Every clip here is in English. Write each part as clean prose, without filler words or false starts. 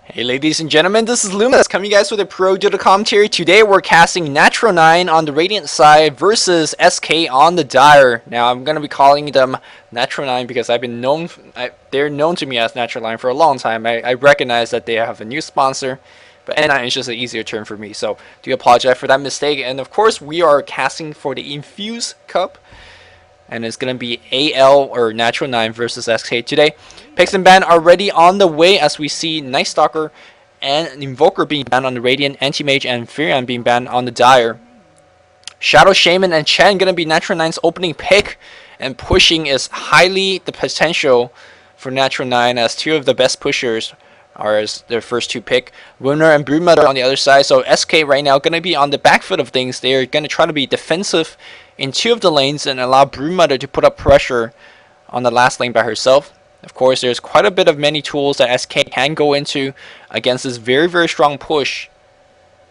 Hey ladies and gentlemen, this is Luminous coming you guys with a pro duo commentary. Today we're casting Natural 9 on the Radiant side versus SK on the Dire. Now I'm going to be calling them Natural 9 because they're known to me as Natural 9 for a long time. I recognize that they have a new sponsor, but N9 is just an easier term for me, so do apologize for that mistake. And of course we are casting for the Infused Cup. And it's going to be AL or Natural 9 versus SK today. Picks and ban already on the way as we see Night Stalker and Invoker being banned on the Radiant, Anti-Mage and Furion being banned on the Dire. Shadow Shaman and Chen going to be Natural 9's opening pick, and pushing is highly the potential for Natural 9 as two of the best pushers are as their first two pick. Winner and Broodmother on the other side. So SK right now going to be on the back foot of things. They're going to try to be defensive in two of the lanes and allow Broodmother to put up pressure on the last lane by herself. Of course, there's quite a bit of many tools that SK can go into against this very strong push.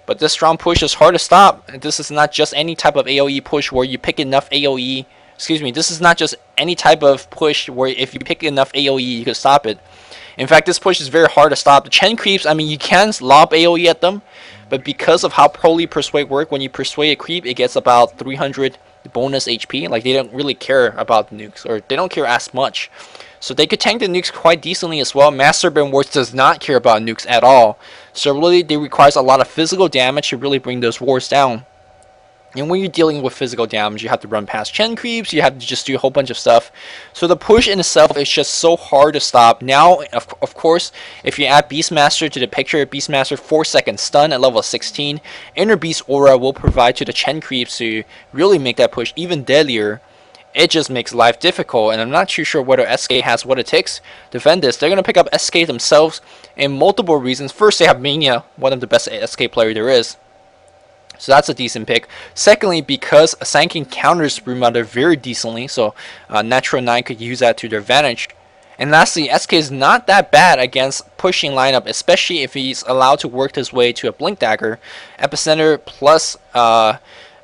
But this strong push is hard to stop. This is not just any type of AoE push where you pick enough AoE. Excuse me, this is not just any type of push where if you pick enough AoE, you can stop it. In fact, this push is very hard to stop. The Chen creeps, I mean, you can lob AoE at them, but because of how poorly Persuade work, when you persuade a creep, it gets about 300 bonus HP. Like, they don't really care about the nukes, or they don't care as much. So they could tank the nukes quite decently as well. Master Band Wards does not care about nukes at all. So really, it requires a lot of physical damage to really bring those wards down. And when you're dealing with physical damage, you have to run past Chen creeps, you have to just do a whole bunch of stuff. So the push in itself is just so hard to stop. Now, of course, if you add Beastmaster to the picture, Beastmaster 4-second stun at level 16, Inner Beast Aura will provide to the Chen creeps to really make that push even deadlier. It just makes life difficult, and I'm not too sure whether SK has what it takes to defend this. They're going to pick up SK themselves in multiple reasons. First, they have Mania, one of the best SK player there is. So that's a decent pick. Secondly, because Sanking counters Broodmother very decently, so Natural 9 could use that to their advantage. And lastly, SK is not that bad against pushing lineup, especially if he's allowed to work his way to a Blink Dagger. Epicenter plus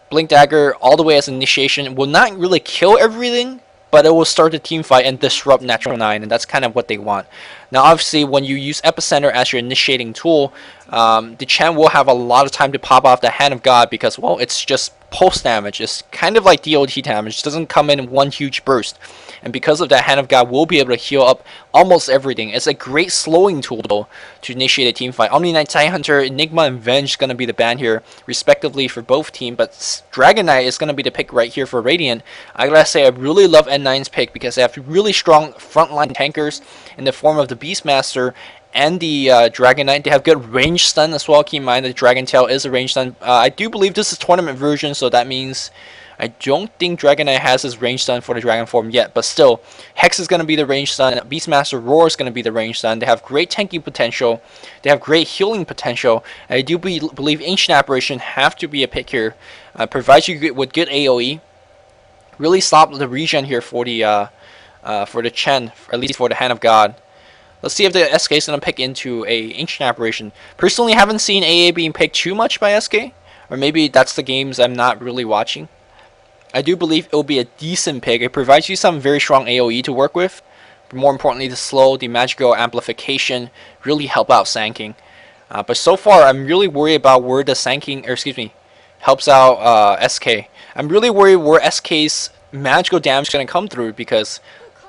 Blink Dagger all the way as initiation will not really kill everything, but it will start the team fight and disrupt Natural 9, and that's kind of what they want. Now, obviously, when you use Epicenter as your initiating tool, the Chen will have a lot of time to pop off the Hand of God because, well, it's just pulse damage. It's kind of like DOT damage. It doesn't come in one huge burst. And because of that, Hand of God will be able to heal up almost everything. It's a great slowing tool, though, to initiate a team fight. Omni Knight, Tidehunter, Enigma, and Venge is going to be the ban here, respectively, for both teams. But Dragon Knight is going to be the pick right here for Radiant. I gotta say, I really love N9's pick because they have really strong frontline tankers in the form of the Beastmaster and the Dragon Knight. They have good range stun as well. Keep in mind that Dragon Tail is a range stun. I do believe this is tournament version, so that means I don't think Dragon Knight has his range stun for the Dragon form yet, but still, Hex is going to be the range stun, Beastmaster Roar is going to be the range stun. They have great tanking potential, they have great healing potential. I do believe Ancient Apparition have to be a pick here. Provides you with good AoE. Really stop the regen here for the Chen, at least for the Hand of God. Let's see if the SK is going to pick into a Ancient Apparition. Personally, haven't seen AA being picked too much by SK, or maybe that's the games I'm not really watching. I do believe it will be a decent pick. It provides you some very strong AoE to work with. But more importantly, the slow, the magical amplification really help out Sanking. But so far, I'm really worried about where the Sanking, or excuse me, helps out SK. I'm really worried where SK's magical damage is going to come through because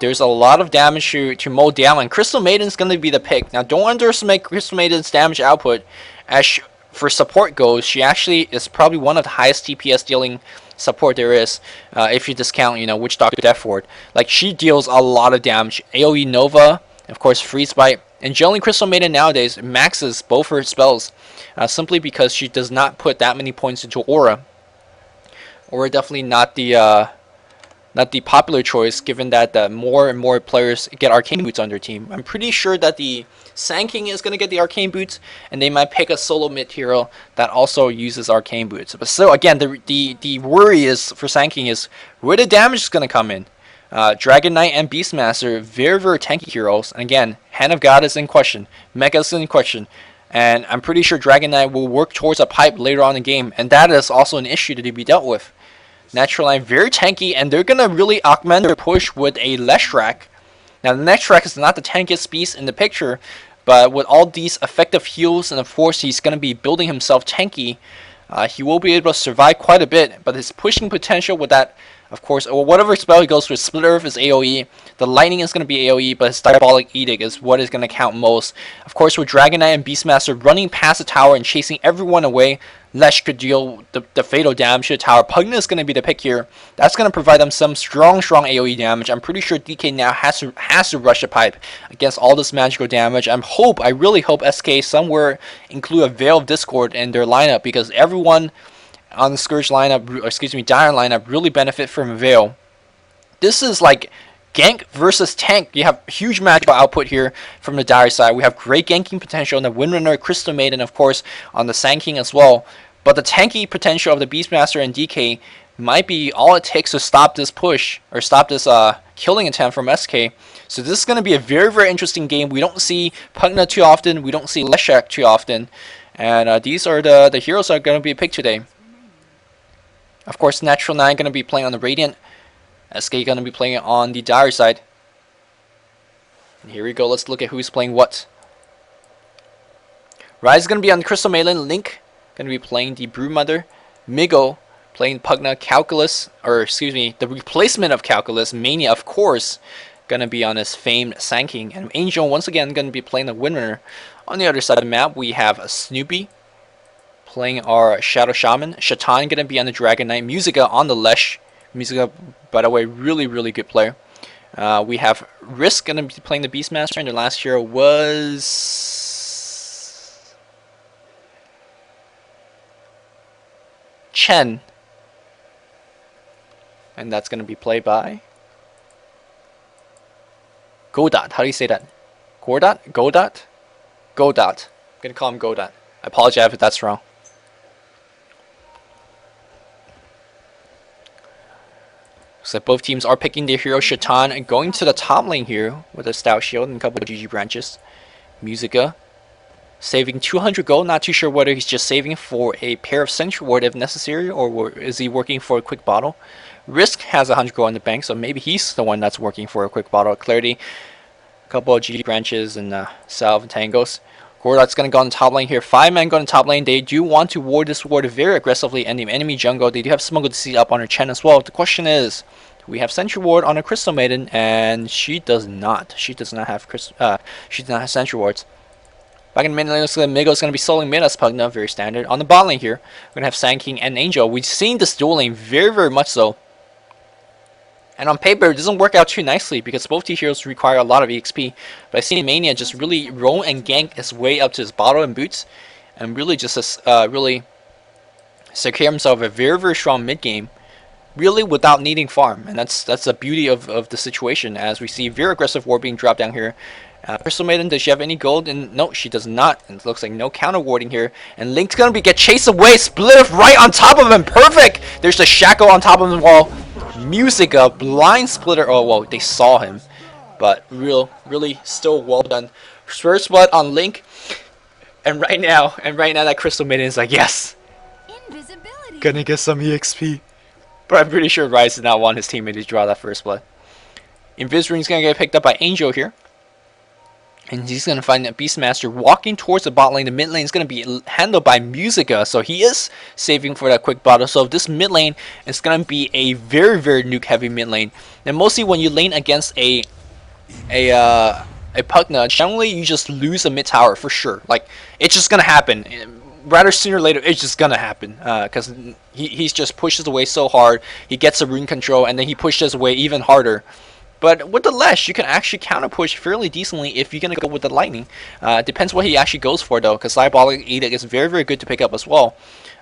there's a lot of damage to mow down, and Crystal Maiden's going to be the pick. Now, don't underestimate Crystal Maiden's damage output. As for support goes, she actually is probably one of the highest DPS dealing support there is, if you discount, Witch Doctor Death Ward. Like, she deals a lot of damage. AoE Nova, of course, Freeze Bite, and generally Crystal Maiden nowadays maxes both her spells, simply because she does not put that many points into Aura. Aura definitely not the popular choice, given that more and more players get Arcane Boots on their team. I'm pretty sure that the Sanking is going to get the Arcane Boots, and they might pick a solo mid hero that also uses Arcane Boots. But still, again, the worry is for Sanking is where the damage is going to come in. Dragon Knight and Beastmaster, very tanky heroes. And again, Hand of God is in question, Mecha is in question, and I'm pretty sure Dragon Knight will work towards a pipe later on in the game, and that is also an issue to be dealt with. Natural 9 very tanky, and they're going to really augment their push with a Leshrac. Now, the Leshrac is not the tankiest beast in the picture, But with all these effective heals, and of course he's going to be building himself tanky, he will be able to survive quite a bit. But his pushing potential with that, of course, or whatever spell he goes with, Split Earth is AoE, the Lightning is going to be AoE, but his Diabolic Edict is what is going to count most. Of course, with Dragon Knight and Beastmaster running past the tower and chasing everyone away, Lesh could deal the fatal damage to the tower. Pugna is going to be the pick here. That's going to provide them some strong AoE damage. I'm pretty sure DK now has to rush the pipe against all this magical damage. I really hope SK somewhere include a Veil of Discord in their lineup, because everyone on the Scourge lineup, or excuse me, Dire lineup, really benefit from a Veil. This is like gank versus tank. You have huge magical output here from the Dire side. We have great ganking potential in the Windrunner, Crystal Maiden, of course, on the Sand King as well. But the tanky potential of the Beastmaster and DK might be all it takes to stop this push, or stop this killing attempt from SK. So this is going to be a very, very interesting game. We don't see Pugna too often. We don't see Leshak too often. And these are the heroes that are going to be picked today. Of course, Natural 9 going to be playing on the Radiant. SK going to be playing on the Dire side. And here we go. Let's look at who's playing what. Rise is going to be on the Crystal Maiden. Link going to be playing the Brewmother. Migo playing Pugna. Calculus, or excuse me, the replacement of Calculus, Mania, of course, going to be on his famed Sand King. And Angel once again going to be playing the Windrunner. On the other side of the map, we have a Snoopy playing our Shadow Shaman. Shatan going to be on the Dragon Knight. Musica on the Lesh. Musica, by the way, really, really good player. We have Risk going to be playing the Beastmaster, and the last hero was Chen. And that's going to be played by Godot. How do you say that? Godot? Godot? Godot. I'm going to call him Godot. I apologize if that's wrong. So both teams are picking their hero. Shatan and going to the top lane here with a Stout Shield and a couple of GG branches. Musica saving 200 gold. Not too sure whether he's just saving for a pair of Sentry Ward if necessary, or is he working for a quick bottle. Risk has 100 gold in the bank, so maybe he's the one that's working for a quick bottle. Clarity, a couple of GG branches and Salve and Tangos. Gordot's going to go on the top lane here. 5 men go on the top lane. They do want to ward this ward very aggressively in the enemy jungle. They do have Smuggled Seed up on her Chen as well. The question is, we have Sentry Ward on a Crystal Maiden, and she does not. She does not have Sentry Wards. Back in the mid lane, looks like Migo is going to be soloing mid as Pugna, very standard. On the bot lane here, we're going to have Sand King and Angel. We've seen this dual lane very, very much so. And on paper, it doesn't work out too nicely because both these heroes require a lot of EXP. But I've seen Mania just really roam and gank his way up to his bottle and boots, and really just really secure himself a very, very strong mid game, really without needing farm. And that's the beauty of the situation, as we see very aggressive ward being dropped down here. Crystal Maiden, does she have any gold? And no, she does not. And it looks like no counter warding here. And Link's gonna get chased away. Split right on top of him. Perfect. There's the Shackle on top of the wall. Musica, Blind Splitter. Oh, whoa, they saw him. But really still well done. First blood on Link. And right now that Crystal Maiden is like, yes, gonna get some EXP. But I'm pretty sure Rise did not want his teammate to draw that first blood. Invis Ring's gonna get picked up by Angel here. And he's going to find that Beastmaster walking towards the bot lane. The mid lane is going to be handled by Musica. So he is saving for that quick bottle. So this mid lane is going to be a very, very nuke heavy mid lane. And mostly when you lane against a Pugna, generally you just lose a mid tower for sure. Like, it's just going to happen. Rather sooner or later, it's just going to happen. Because he just pushes away so hard. He gets a rune control and then he pushes away even harder. But with the Lesh, you can actually counter push fairly decently if you're going to go with the Lightning. Depends what he actually goes for though, because Diabolic Edict is very, very good to pick up as well.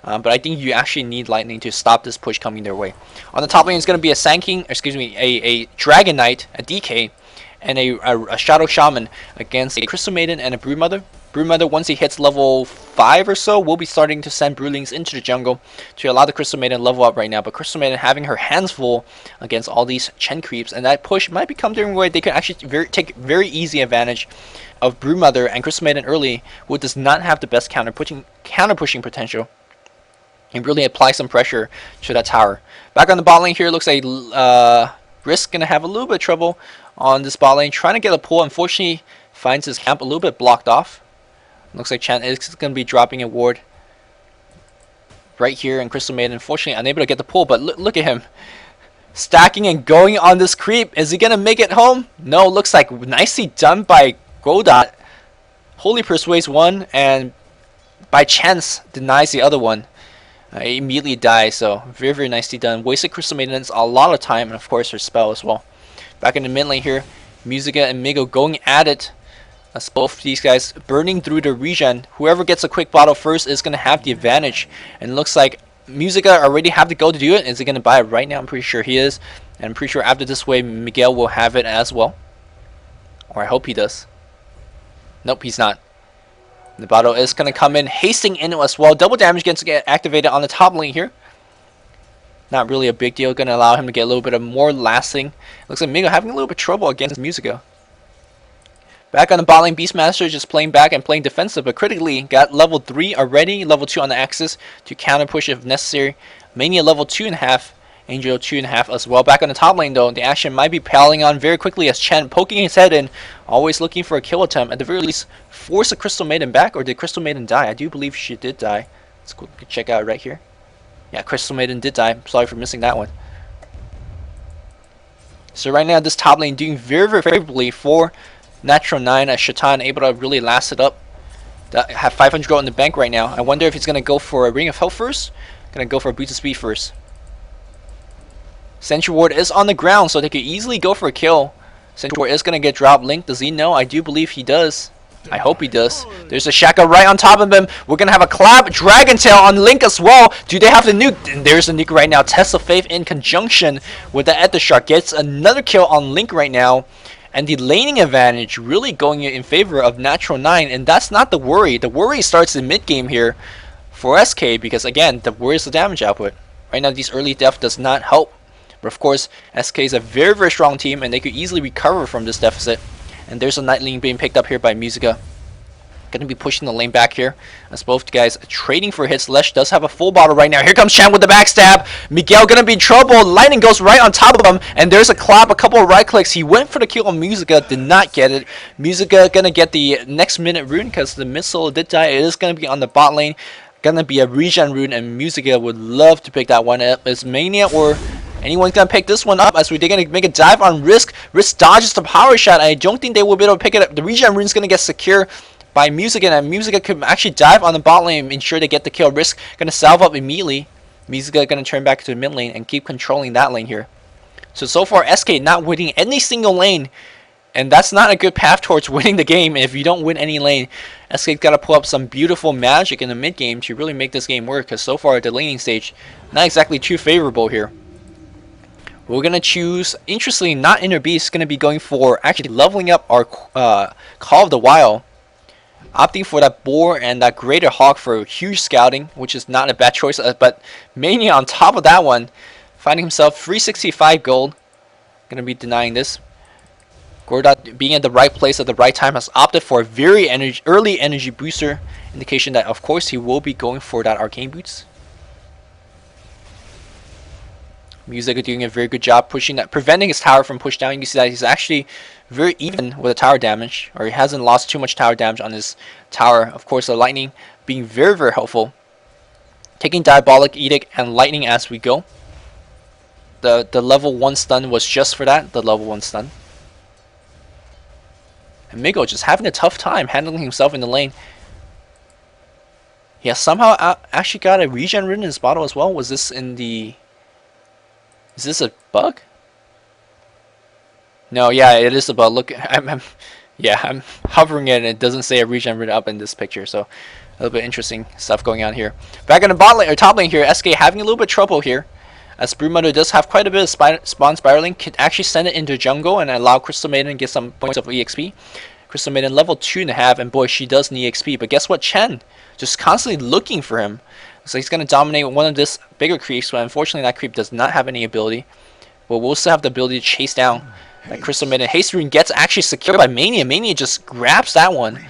But I think you actually need Lightning to stop this push coming their way. On the top lane is going to be a Sand King, excuse me, a Dragon Knight, a DK, and a Shadow Shaman against a Crystal Maiden and a Brewmother. Brewmother, once he hits level 5 or so, will be starting to send Brewlings into the jungle to allow the Crystal Maiden level up right now. But Crystal Maiden having her hands full against all these Chen creeps, and that push might become their way. They could actually take very easy advantage of Brewmother and Crystal Maiden early, who does not have the best counter pushing potential, and really apply some pressure to that tower. Back on the bot lane here, looks like Risk gonna have a little bit of trouble on this bot lane, trying to get a pull. Unfortunately, finds his camp a little bit blocked off. Looks like Chen is going to be dropping a ward right here, and Crystal Maiden unfortunately unable to get the pull, but look at him. Stacking and going on this creep. Is he going to make it home? No, looks like nicely done by Godot. Holy persuades one, and by chance denies the other one. He immediately dies, so very, very nicely done. Wasted Crystal Maiden's a lot of time, and of course her spell as well. Back in the mid lane here, Musica and Migo going at it. As both these guys burning through the regen. Whoever gets a quick bottle first is going to have the advantage. And it looks like Musica already have the go to do it. Is he going to buy it right now? I'm pretty sure he is. And I'm pretty sure after this wave, Miguel will have it as well. Or I hope he does. Nope, he's not. The bottle is going to come in, hasting in as well. Double damage gets to get activated on the top lane here. Not really a big deal. Going to allow him to get a little bit of more lasting. Looks like Migo having a little bit of trouble against Musica. Back on the bot lane, Beastmaster just playing back and playing defensive, but critically got level 3 already, level 2 on the axis to counter push if necessary. Mania level 2.5, Angel 2.5 as well. Back on the top lane though, the action might be piling on very quickly as Chen poking his head in, always looking for a kill attempt. At the very least, force a Crystal Maiden back, or did Crystal Maiden die? I do believe she did die. Let's quickly check out right here. Yeah, Crystal Maiden did die. Sorry for missing that one. So right now, this top lane doing very, very favorably for Natural 9 as Shaitan able to really last it up. Have 500 gold in the bank right now. I wonder if he's going to go for a Ring of Health first. Going to go for a Boost of Speed first. Sentry Ward is on the ground, so they could easily go for a kill. Sentry Ward is going to get dropped. Link, does he know? I do believe he does. I hope he does. There's a Shaka right on top of him. We're going to have a clap. Dragon Tail on Link as well. Do they have the nuke? And there's the nuke right now. Test of Faith in conjunction with the Ether Shark. Gets another kill on Link right now. And the laning advantage really going in favor of Natural 9. And that's not the worry. The worry starts in mid-game here for SK. Because again, the worry is the damage output. Right now, these early death does not help. But of course, SK is a very, very strong team. And they could easily recover from this deficit. And there's a Night Lane being picked up here by Musica. Going to be pushing the lane back here. As both guys trading for hits. Lesh does have a full bottle right now. Here comes Chan with the backstab. Miguel going to be in trouble. Lightning goes right on top of him. And there's a clap. A couple of right clicks. He went for the kill on Musica. Did not get it. Musica going to get the next minute rune because the missile did die. It is going to be on the bot lane. Going to be a regen rune. And Musica would love to pick that one up. Is Mania or anyone's going to pick this one up as they're going to make a dive on Risk. Risk dodges the power shot. I don't think they will be able to pick it up. The regen rune is going to get secure by Musica, and Musica could actually dive on the bot lane, ensure they get the kill. Risk going to salve up immediately. Musica going to turn back to the mid lane and keep controlling that lane here. So far SK not winning any single lane, and that's not a good path towards winning the game if you don't win any lane. SK's got to pull up some beautiful magic in the mid game to really make this game work, because so far at the laning stage, not exactly too favorable here. We're going to choose, interestingly, not Inner Beast, going to be going for actually leveling up our Call of the Wild. Opting for that Boar and that Greater Hawk for huge scouting, which is not a bad choice. But Mania on top of that one, finding himself 365 gold. Going to be denying this. Gordot being at the right place at the right time has opted for a very early energy booster. Indication that, of course, he will be going for that Arcane Boots. Music doing a very good job pushing that, preventing his tower from push down. You can see that he's actually very even with the tower damage, or he hasn't lost too much tower damage on his tower. Of course, the lightning being very, very helpful. Taking Diabolic Edict and lightning as we go. The level 1 stun was just for that, the level 1 stun. And Migo just having a tough time handling himself in the lane. He has somehow actually got a regen rune in his bottle as well. Was this in the... Is this a bug? No, yeah, it is a bug. Look, I'm hovering it and it doesn't say a regen rune up in this picture, so a little bit interesting stuff going on here. Back in the bot lane or top lane here, SK having a little bit of trouble here, as Broodmother does have quite a bit of spawn spiraling. Can actually send it into jungle and allow Crystal Maiden to get some points of EXP. Crystal Maiden level 2.5, and boy, she does need EXP. But guess what? Chen just constantly looking for him. So he's going to dominate one of this bigger creeps, but unfortunately that creep does not have any ability. But we'll still have the ability to chase down that Crystal Maiden. Haste Rune gets actually secured by Mania. Mania just grabs that one.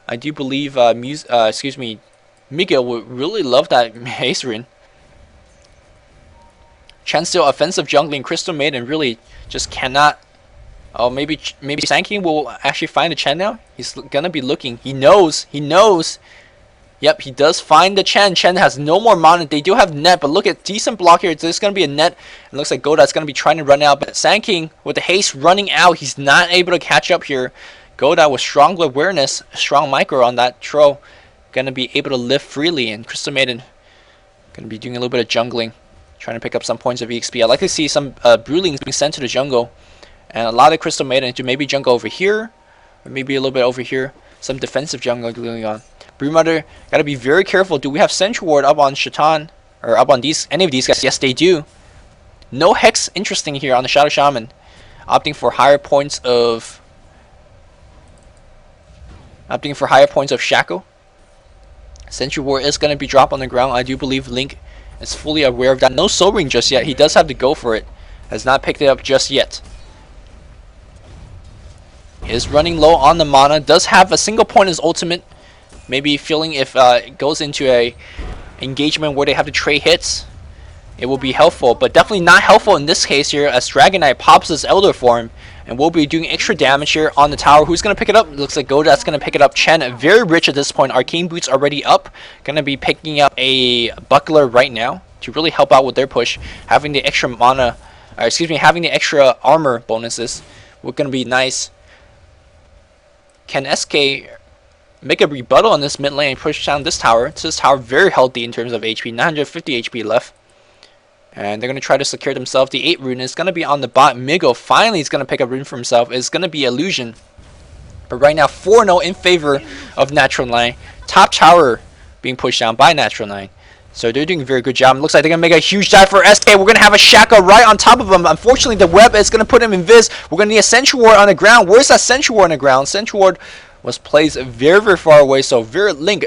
I do believe, Miguel would really love that Haste Rune. Chen still offensive jungling. Crystal Maiden really just cannot Oh, maybe Sankey will actually find the Chen now. He's gonna be looking. He knows. He knows. Yep, he does find the Chen. Chen has no more mana. They do have net, but look at decent block here. There's going to be a net. It looks like Godot's going to be trying to run out, but Sandking with the haste running out. He's not able to catch up here. Godot with strong awareness, strong micro on that throw. Going to be able to live freely, and Crystal Maiden going to be doing a little bit of jungling, trying to pick up some points of EXP. I'd like to see some Broodlings being sent to the jungle, and allow the Crystal Maiden to maybe jungle over here, or maybe a little bit over here. Some defensive jungle going on. Broodmother, gotta be very careful. Do we have Sentry Ward up on Shaitan? Or up on any of these guys? Yes, they do. No Hex interesting here on the Shadow Shaman. Opting for higher points of Shackle. Sentry Ward is gonna be dropped on the ground. I do believe Link is fully aware of that. No Soul Ring just yet. He does have to go for it. Has not picked it up just yet. Is running low on the mana. Does have a single point as ultimate. Maybe feeling if it goes into a engagement where they have to trade hits, it will be helpful, but definitely not helpful in this case here as Dragon Knight pops his Elder form and will be doing extra damage here on the tower. Who's going to pick it up? Looks like Godot's going to pick it up. Chen, very rich at this point. Arcane Boots already up. Going to be picking up a Buckler right now to really help out with their push. Having the extra mana, having the extra armor bonuses will going to be nice. Can SK make a rebuttal on this mid lane and push down this tower? This tower very healthy in terms of HP, 950 HP left. And they're going to try to secure themselves. The 8 rune is going to be on the bot. Migo finally is going to pick a rune for himself. It's going to be Illusion. But right now 4-0 in favor of Natural 9. Top tower being pushed down by Natural 9. So they're doing a very good job. It looks like they're going to make a huge dive for SK. We're going to have a Shaka right on top of him. Unfortunately, the web is going to put him in Viz. We're going to need a Sentry Ward on the ground. Where's that Sentry Ward on the ground? Sentry Ward was placed very, very far away, so Link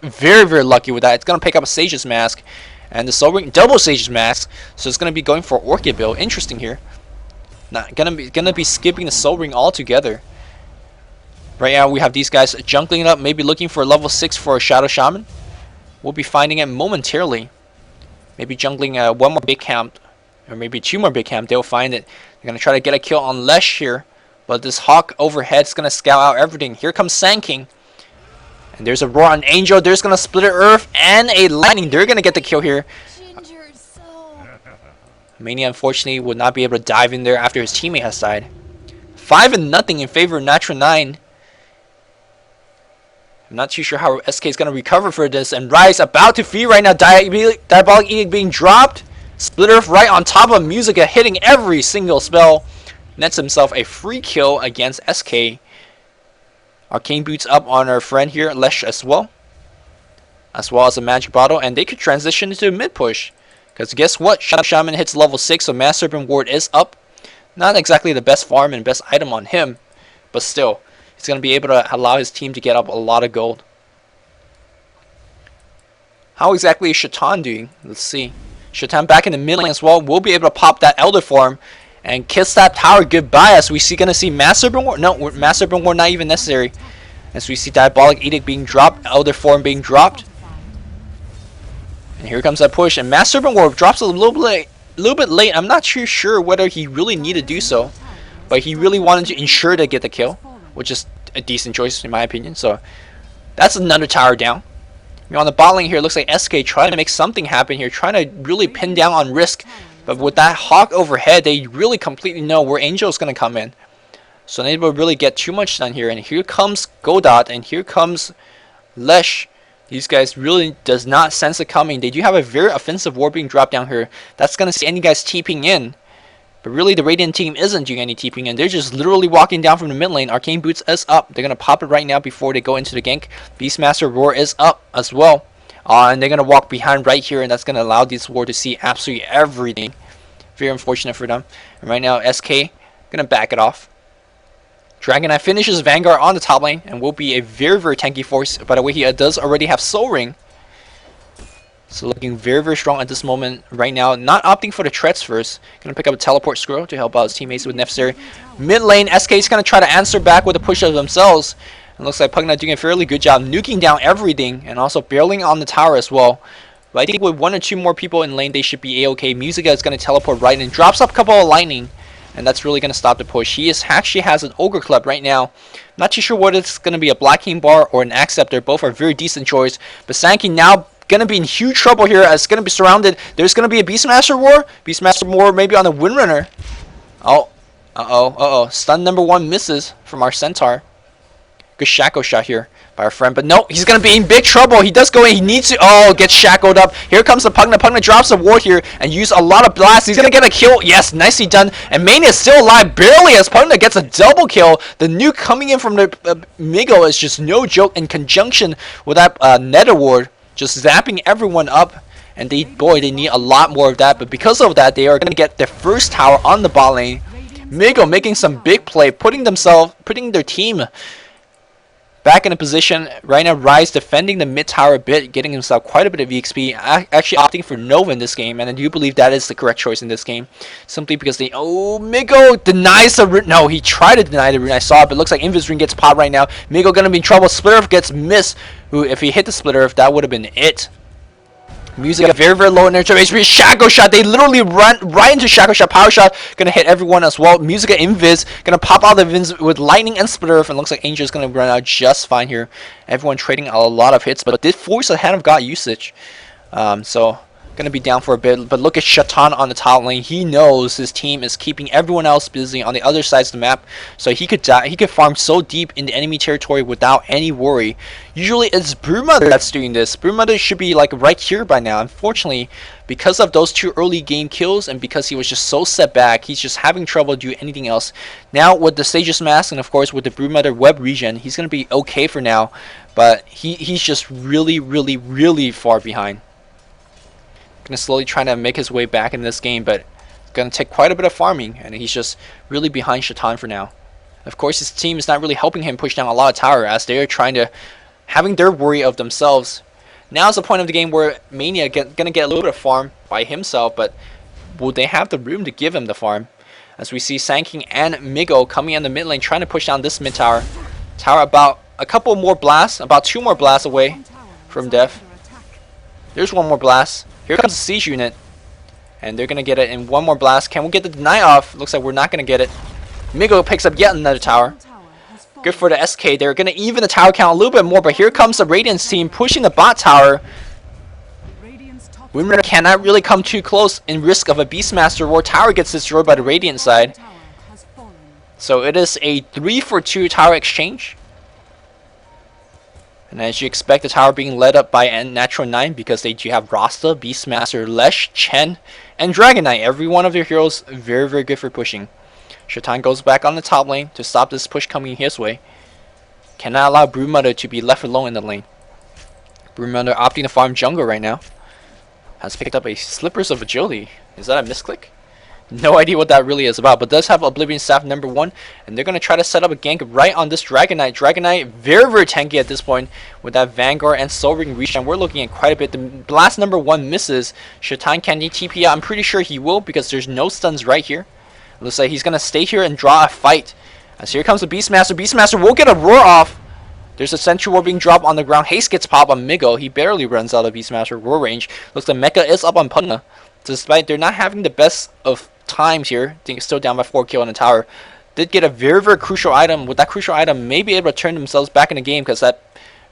very, very lucky with that. It's going to pick up a Sage's Mask, and the Soul Ring, double Sage's Mask, so it's going to be going for Orchid build. Interesting here. Not gonna be skipping the Soul Ring altogether. Right now we have these guys jungling it up, maybe looking for a level 6 for a Shadow Shaman. We'll be finding it momentarily. Maybe jungling one more big camp, or maybe 2 more big camp. They'll find it. They're going to try to get a kill on Lesh here. But this Hawk overhead is going to scout out everything. Here comes Sandking. And there's a Roar on Angel. There's going to split Earth and a Lightning. They're going to get the kill here. Mania, unfortunately, would not be able to dive in there after his teammate has died. 5-0 in favor of Natural 9. I'm not too sure how SK is going to recover for this. And Rise about to feed right now. Diabolic Edict being dropped. Split Earth right on top of Musica, hitting every single spell. Nets himself a free kill against SK. Arcane Boots up on our friend here, Lesh as well as a Magic Bottle, and they could transition into a mid push. Because guess what? Shadow Shaman hits level 6, so Mass Serpent Ward is up. Not exactly the best farm and best item on him, but still, he's going to be able to allow his team to get up a lot of gold. How exactly is Shaitan doing? Let's see. Shaitan back in the mid lane as well. We'll be able to pop that Elder form and kiss that tower goodbye as we gonna see Mass Serpent Ward. No, Mass Serpent Ward not even necessary. As we see Diabolic Edict being dropped, Elder form being dropped. And here comes that push, and Mass Serpent Ward drops a little bit late. I'm not too sure whether he really needed to do so, but he really wanted to ensure to get the kill, which is a decent choice in my opinion. So that's another tower down. On the bot lane here, it looks like SK trying to make something happen here, trying to really pin down on Risk. But with that Hawk overhead, they really completely know where Angel is going to come in. So they will really get too much done here. And here comes Godot, and here comes Lesh. These guys really does not sense it coming. They do have a very offensive ward being dropped down here. That's going to see any guys TPing in. But really, the Radiant team isn't doing any TPing in. They're just literally walking down from the mid lane. Arcane Boots is up. They're going to pop it right now before they go into the gank. Beastmaster Roar is up as well. And they're going to walk behind right here, and that's going to allow this ward to see absolutely everything. Very unfortunate for them. And right now, SK going to back it off. Dragon Knight finishes Vanguard on the top lane and will be a very, very tanky force. By the way, he does already have Soul Ring. So looking very, very strong at this moment right now. Not opting for the Treads first. Going to pick up a Teleport Scroll to help out his teammates with necessary. Mid lane, SK is going to try to answer back with a push of themselves. And looks like Pugna doing a fairly good job nuking down everything and also barreling on the tower as well. But I think with 1 or 2 more people in lane, they should be a-okay. Musica is going to teleport right in. Drops up a couple of lightning. and that's really going to stop the push. He actually has an Ogre Club right now. Not too sure what it's going to be, a Black King Bar or an Axe Scepter. Both are very decent choice, but Sankey now going to be in huge trouble here as it's going to be surrounded. There's going to be a Beastmaster War. Beastmaster War maybe on the Windrunner. Oh, Stun number 1 misses from our Centaur. Good Shackle shot here by our friend, but no, he's going to be in big trouble. He does go in. He needs to, get shackled up. Here comes the Pugna. Pugna drops a ward here and use a lot of blasts. He's going to get a kill. Yes, nicely done. And Mania is still alive, barely, as Pugna gets a double kill. The nuke coming in from the Migo is just no joke in conjunction with that Nether ward, just zapping everyone up. And they need a lot more of that, but because of that, they are going to get their first tower on the bot lane. Migo making some big play, putting their team back in a position. Right now, Rise defending the mid tower a bit, getting himself quite a bit of EXP, actually opting for Nova in this game, and I do believe that is the correct choice in this game, simply because Migo denies the rune. No, he tried to deny the rune, I saw it, but it looks like Infused rune gets popped right now. Migo gonna be in trouble. Splitter gets missed, who, if he hit the Splitter, that would have been it. Music very, very low in their HP. Shackle shot. They literally run right into Shackle shot. Power shot gonna hit everyone as well. Musica Invis gonna pop out the Invis with lightning and Splitter, and looks like Angel's gonna run out just fine here. Everyone trading a lot of hits, but did force a Hand of God usage. So gonna be down for a bit. But look at Shatan on the top lane. He knows his team is keeping everyone else busy on the other sides of the map, so he could die. He could farm so deep in the enemy territory without any worry. Usually it's Broodmother that's doing this. Broodmother should be like right here by now. Unfortunately, because of those 2 early game kills and because he was just so set back, he's just having trouble doing anything else. Now with the Sage's Mask and of course with the Broodmother web regen, he's gonna be okay for now, but he's just really, really, really far behind. Gonna slowly try to make his way back in this game, but it's gonna take quite a bit of farming, and he's just really behind Shatan for now. Of course, his team is not really helping him push down a lot of tower, as they are trying to having their worry of themselves. Now is the point of the game where Mania gonna get a little bit of farm by himself, but will they have the room to give him the farm? As we see Sanking and Migo coming in the mid lane, trying to push down this mid tower. Tower about a couple more blasts, about 2 more blasts away from death. There's 1 more blast. Here comes the siege unit, and they're gonna get it in 1 more blast. Can we get the deny off? Looks like we're not gonna get it. Migo picks up yet another tower. Good for the SK. They're gonna even the tower count a little bit more, but here comes the Radiance team pushing the bot tower. Windrunner cannot really come too close in risk of a Beastmaster War. Tower gets destroyed by the Radiant side. So it is a 3-for-2 tower exchange. And as you expect, the tower being led up by Natural 9 because they do have Rasta, Beastmaster, Lesh, Chen, and Dragon Knight. Every one of their heroes very, very good for pushing. Shatan goes back on the top lane to stop this push coming his way. Cannot allow Broodmother to be left alone in the lane. Broodmother opting to farm jungle right now. Has picked up a Slippers of Agility. Is that a misclick? No idea what that really is about, but does have Oblivion Staff number 1, and they're going to try to set up a gank right on this Dragon Knight. Dragon Knight very, very tanky at this point with that Vanguard and Soul Ring reach, and we're looking at quite a bit. The blast number 1 misses. Shatan can he TP out? I'm pretty sure he will because there's no stuns right here. Looks like he's going to stay here and draw a fight. As here comes the Beastmaster. Beastmaster will get a roar off. There's a Sentry War being dropped on the ground. Haste gets popped on Migo. He barely runs out of Beastmaster roar range. Looks like Mecha is up on Pugna. Despite they're not having the best of times here, I think it's still down by 4 kill on the tower. Did get a very, very crucial item. With that crucial item, may be able to turn themselves back in the game because that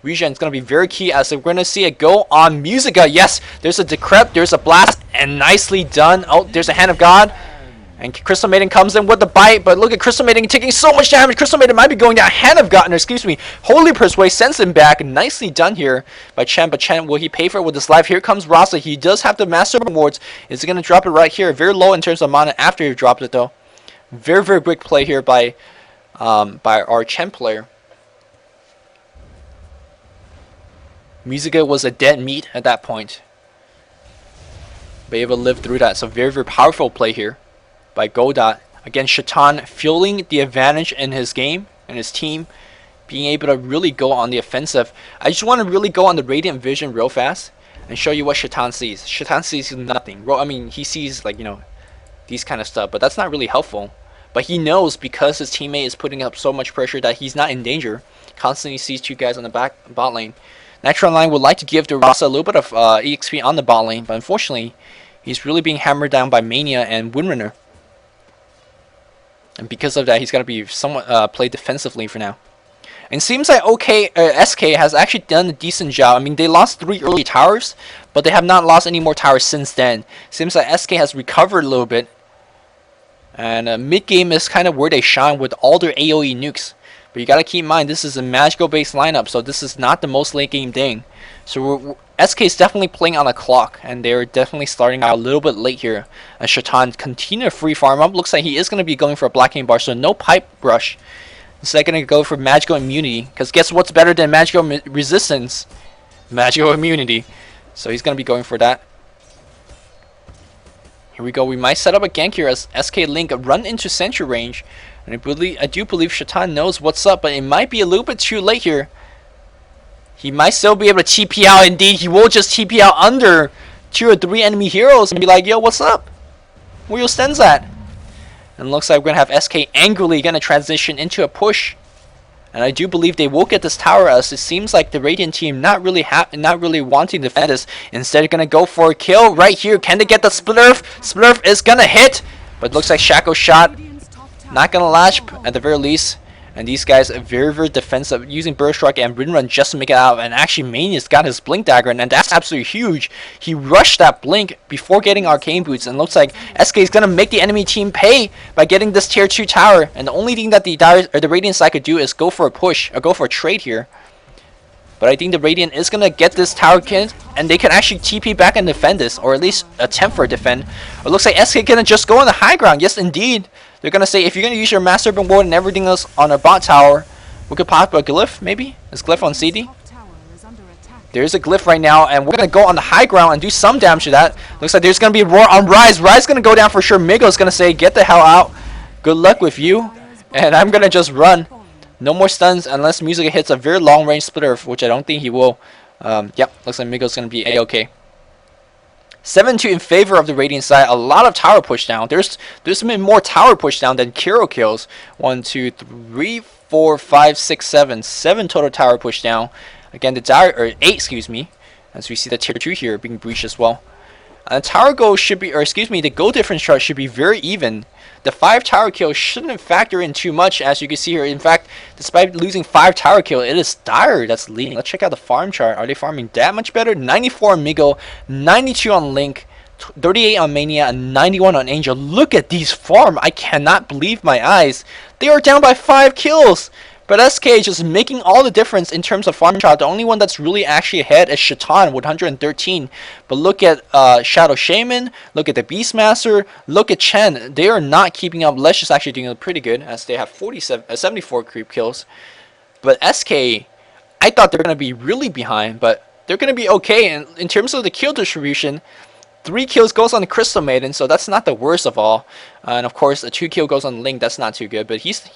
regen is going to be very key as we're going to see it go on Musica. Yes, there's a Decrep, there's a blast, and nicely done. Oh, there's a Hand of God. And Crystal Maiden comes in with the bite, but look at Crystal Maiden taking so much damage. Crystal Maiden might be going down. Hand of God, excuse me. Holy Persuade sends him back. Nicely done here by Chen, but Chen, will he pay for it with his life? Here comes Rasa. He does have the Master Rewards. Is he going to drop it right here? Very low in terms of mana after he dropped it, though. Very, very quick play here by our Chen player. Musica was a dead meat at that point. Be able to live through that. So very, very powerful play here by Godot. Again, Shatan feeling the advantage in his game and his team, being able to really go on the offensive. I just want to really go on the Radiant Vision real fast and show you what Shatan sees. Shatan sees nothing. I mean, he sees, like, you know, these kind of stuff, but that's not really helpful. But he knows because his teammate is putting up so much pressure that he's not in danger. Constantly sees 2 guys on the bot lane. Natural Line would like to give the Rasa a little bit of EXP on the bot lane, but unfortunately, he's really being hammered down by Mania and Windrunner. and because of that, he's gonna be somewhat play defensively for now. And seems like SK has actually done a decent job. I mean, they lost 3 early towers, but they have not lost any more towers since then. Seems like SK has recovered a little bit. And mid game is kind of where they shine with all their AoE nukes. But you gotta keep in mind, this is a magical based lineup, so this is not the most late game thing. So SK is definitely playing on a clock, and they're definitely starting out a little bit late here. And Shaitan continue to free farm up. Looks like he is going to be going for a Black King bar, so no pipe rush. Instead, going to go for magical immunity, because guess what's better than magical resistance? Magical immunity. So he's going to be going for that. Here we go. We might set up a gank here as SK Link run into sentry range. And I do believe Shaitan knows what's up, but it might be a little bit too late here. He might still be able to TP out. Indeed, he will just TP out under 2 or 3 enemy heroes and be like, yo, what's up? Where your stens at? And looks like we're going to have SK angrily going to transition into a push. And I do believe they will get this tower, as it seems like the Radiant team not really wanting to defend this. Instead, they're going to go for a kill right here. Can they get the Splurf? Splurf is going to hit, but looks like Shaco shot. Not going to latch at the very least. And these guys are very, very defensive, using Burst Strike and Wind Run just to make it out. And actually, Mania's got his Blink Dagger, and that's absolutely huge. He rushed that Blink before getting Arcane Boots, and looks like SK is going to make the enemy team pay by getting this Tier 2 tower. And the only thing that the Radiant side could do is go for a push, or go for a trade here. But I think the Radiant is going to get this tower kit, and they can actually TP back and defend this, or at least attempt for a defend. It looks like SK going to just go on the high ground. Yes, indeed. They're going to say, if you're going to use your Master Serpent Ward and everything else on our bot tower, we could pop a glyph, maybe? Is glyph on CD? There's a glyph right now, and we're going to go on the high ground and do some damage to that. Looks like there's going to be a roar on Rise. Rise is going to go down for sure. Migo's going to say, get the hell out. Good luck with you. And I'm going to just run. No more stuns unless Music hits a very long range splitter, which I don't think he will. Yep, looks like Migo's going to be A-okay. 7-2 in favor of the Radiant side. A lot of tower push down. There's been more tower push down than hero kills. 1, 2, 3, 4, 5, 6, 7. 7 total tower push down. Again, the dire, or 8, excuse me. As we see the tier 2 here being breached as well. Tower goal should be, or excuse me, the goal difference chart should be very even. The 5 tower kills shouldn't factor in too much, as you can see here. In fact, despite losing 5 tower kills, it is Dire that's leading. Let's check out the farm chart. Are they farming that much better? 94 on Migo, 92 on Link, 38 on Mania, and 91 on Angel. Look at these farm. I cannot believe my eyes. They are down by 5 kills. But SK just making all the difference in terms of farm chart. The only one that's really actually ahead is Shaitan with 113. But look at Shadow Shaman, look at the Beastmaster, look at Chen. They are not keeping up. Lesh is actually doing pretty good, as they have 74 creep kills. But SK, I thought they're going to be really behind, but they're going to be okay. And in terms of the kill distribution, 3 kills goes on the Crystal Maiden, so that's not the worst of all. And of course, a 2 kill goes on Link. That's not too good, but he's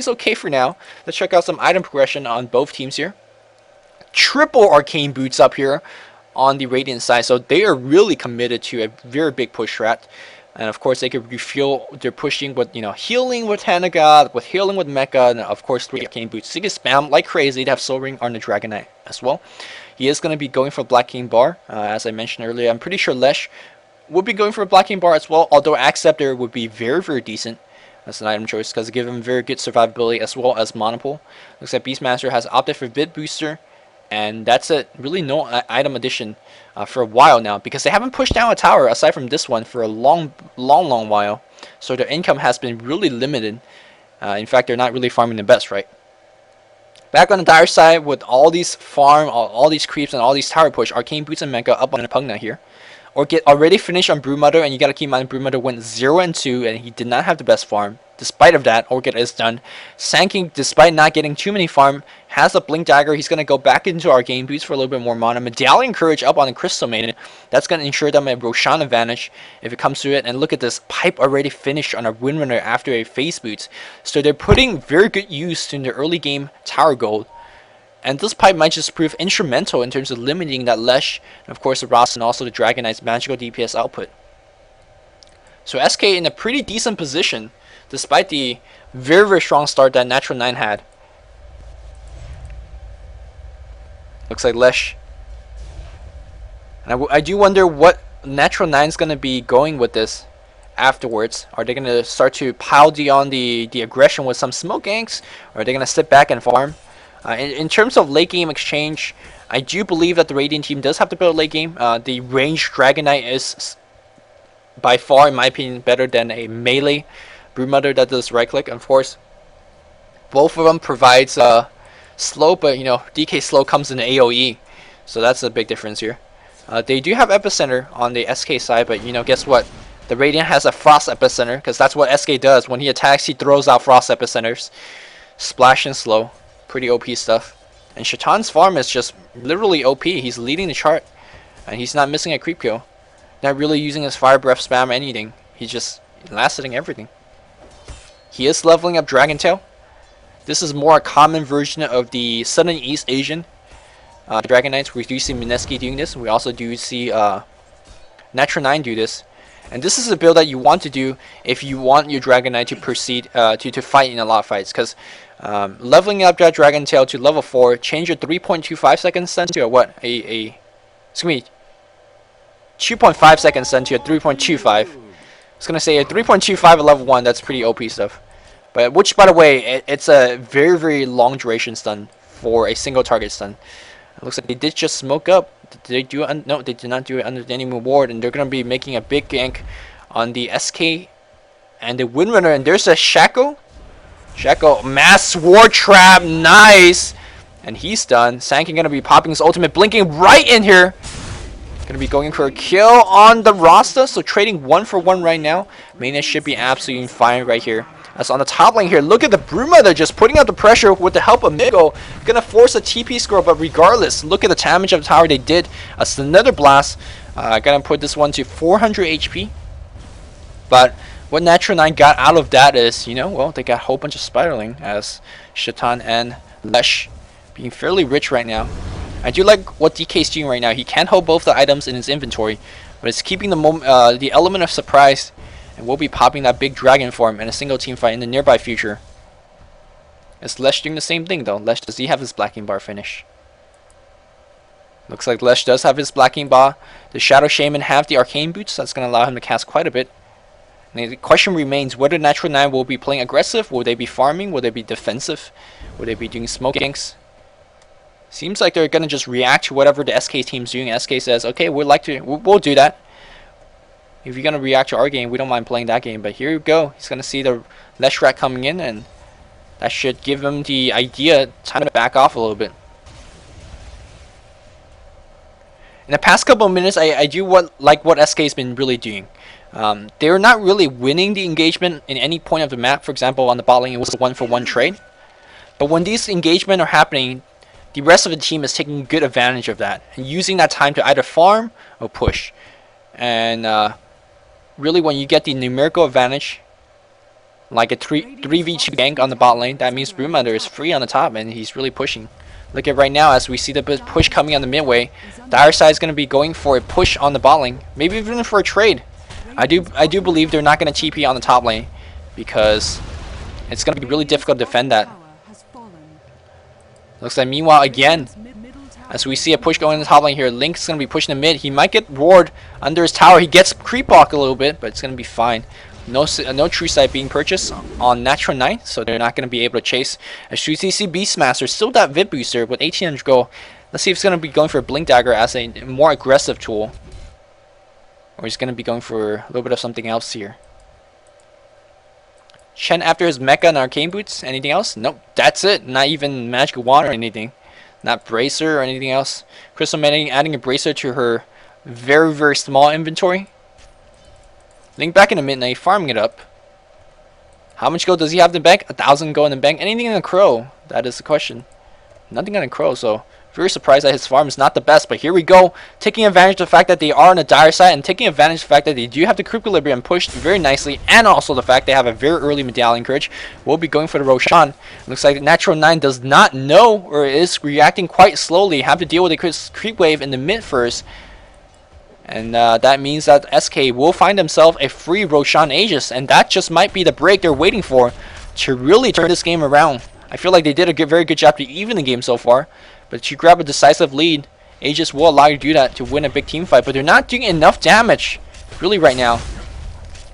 okay for now. Let's check out some item progression on both teams here. Triple Arcane Boots up here on the Radiant side, so they are really committed to a very big push strat. And of course, they could refuel their pushing with healing with Hanagod, with healing with Mecha, and of course 3 Arcane Boots. So they can spam like crazy to have Soul Ring on the Dragon Knight as well. He is going to be going for Black King Bar, as I mentioned earlier. I'm pretty sure Lesh would be going for a Black King Bar as well, although Acceptor would be very, very decent as an item choice, because it gives him very good survivability as well as Monopole. Looks like Beastmaster has opted for Bit Booster, and that's it. Really no item addition for a while now, because they haven't pushed down a tower aside from this one for a long while. So their income has been really limited. In fact, they're not really farming the best, right? Back on the Dire side, with all these farm, all these creeps, and all these tower push, Arcane Boots and Mecha up on the Pugna here. Or get already finished on Broodmother, and you gotta keep in mind Broodmother went 0 and 2, and he did not have the best farm. Despite of that, Orchid is done. Sanking, despite not getting too many farm, has a Blink Dagger. He's gonna go back into Arcane Boots for a little bit more mana. Medallion Courage up on the Crystal Maiden. That's gonna ensure them a Roshan advantage if it comes to it. And look at this, Pipe already finished on a Windrunner after a Face Boots. So they're putting very good use in their early game tower gold. And this pipe might just prove instrumental in terms of limiting that Lesh, and of course the Ross, and also the Dragon Knight's magical DPS output. So SK in a pretty decent position, despite the very, very strong start that Natural 9 had. Looks like Lesh. And I do wonder what Natural 9 is going to be going with this. afterwards? Are they gonna start to pile on the aggression with some smoke ganks, or are they gonna sit back and farm? In terms of late game exchange, I do believe that the Radiant team does have to build late game. The ranged Dragon Knight is by far, in my opinion, better than a melee Broodmother that does right click. Of course, both of them provides slow, but you know, DK slow comes in AoE, so that's a big difference here. They do have Epicenter on the SK side, but you know, guess what? The Radiant has a Frost Epicenter, because that's what SK does. When he attacks, he throws out Frost Epicenters. Splash and slow. Pretty OP stuff. And Shatan's farm is just literally OP. He's leading the chart, and he's not missing a creep kill. Not really using his Fire Breath spam or anything. He's just last-hitting everything. He is leveling up Dragon Tail. This is more a common version of the Southern East Asian Dragon Knights. We do see Mineski doing this. We also do see Natural 9 do this. And this is a build that you want to do if you want your Dragon Knight to proceed to fight in a lot of fights. Because leveling up that Dragon Tail to level 4, change your 3.25 seconds stun to a what? Excuse me, 2.5 seconds stun to a 3.25. I was going to say a 3.25 at level 1, that's pretty OP stuff. But which, by the way, it's a very, very long duration stun for a single target stun. It looks like they did just smoke up. Did they do it? No, they did not do it under any reward, and they're going to be making a big gank on the SK and the Windrunner. And there's a Shaco. Shaco, mass sword trap, nice. And he's done. Sankin going to be popping his ultimate, blinking right in here. Going to be going for a kill on the Rasta, so trading 1-for-1 right now. Mainnet should be absolutely fine right here. As on the top lane here, look at the Broodmother just putting out the pressure with the help of Migo. Gonna force a TP score, but regardless, look at the damage of the tower they did. As another blast, gonna put this one to 400 HP. But what Natural 9 got out of that is, you know, well, they got a whole bunch of spiraling as Shatan and Lesh being fairly rich right now. I do like what DK's doing right now. He can't hold both the items in his inventory, but it's keeping the element of surprise. And we'll be popping that big dragon form in a single team fight in the nearby future. Is Lesh doing the same thing though? Lesh, does he have his Blacking Bar finish? Looks like Lesh does have his Blacking Bar. The Shadow Shaman have the Arcane Boots. That's going to allow him to cast quite a bit. And the question remains whether Natural 9 will be playing aggressive. Will they be farming? Will they be defensive? Will they be doing smoke ganks? Seems like they're going to just react to whatever the SK team's doing. SK says, okay, we'll do that. If you're going to react to our game, we don't mind playing that game. But here you go. He's going to see the Leshrac coming in, and that should give him the idea time to back off a little bit. In the past couple of minutes, I do like what SK's been really doing. They're not really winning the engagement in any point of the map. For example, on the bot lane, it was a 1-for-1 trade. But when these engagements are happening, the rest of the team is taking good advantage of that and using that time to either farm or push. And really, when you get the numerical advantage, like a 3v2 gank on the bot lane, that means Broodmother is free on the top, and he's really pushing. Look at right now, as we see the push coming on the midway, Dire side is going to be going for a push on the bot lane, maybe even for a trade. I do believe they're not going to TP on the top lane, because it's going to be really difficult to defend that. Looks like meanwhile again, as we see a push going in the top lane here, Link's going to be pushing the mid. He might get roared under his tower. He gets creep walk a little bit, but it's going to be fine. No true sight being purchased on Natural 9, so they're not going to be able to chase. As we see Beastmaster, still that Vip booster with 1800 gold. Let's see if it's going to be going for a Blink Dagger as a more aggressive tool. Or he's going to be going for a little bit of something else here. Chen after his Mecha and Arcane Boots. Anything else? Nope, that's it. Not even Magic Wand or anything. Not Bracer or anything else. Crystal Manning adding a Bracer to her very, very small inventory. Link back in the midnight, farming it up. How much gold does he have in the bank? 1,000 gold in the bank. Anything in a Crow? That is the question. Nothing on a Crow, so very surprised that his farm is not the best. But here we go, taking advantage of the fact that they are on the Dire side, and taking advantage of the fact that they do have the Creep Equilibrium pushed very nicely, and also the fact they have a very early Medallion Courage. We'll be going for the Roshan. Looks like Natural 9 does not know, or is reacting quite slowly. Have to deal with a Creep Wave in the mid first. And that means that SK will find themselves a free Roshan Aegis, and that just might be the break they're waiting for to really turn this game around. I feel like they did a very good job to even the game so far, but to grab a decisive lead, Aegis will allow you to do that to win a big team fight, but they're not doing enough damage really right now.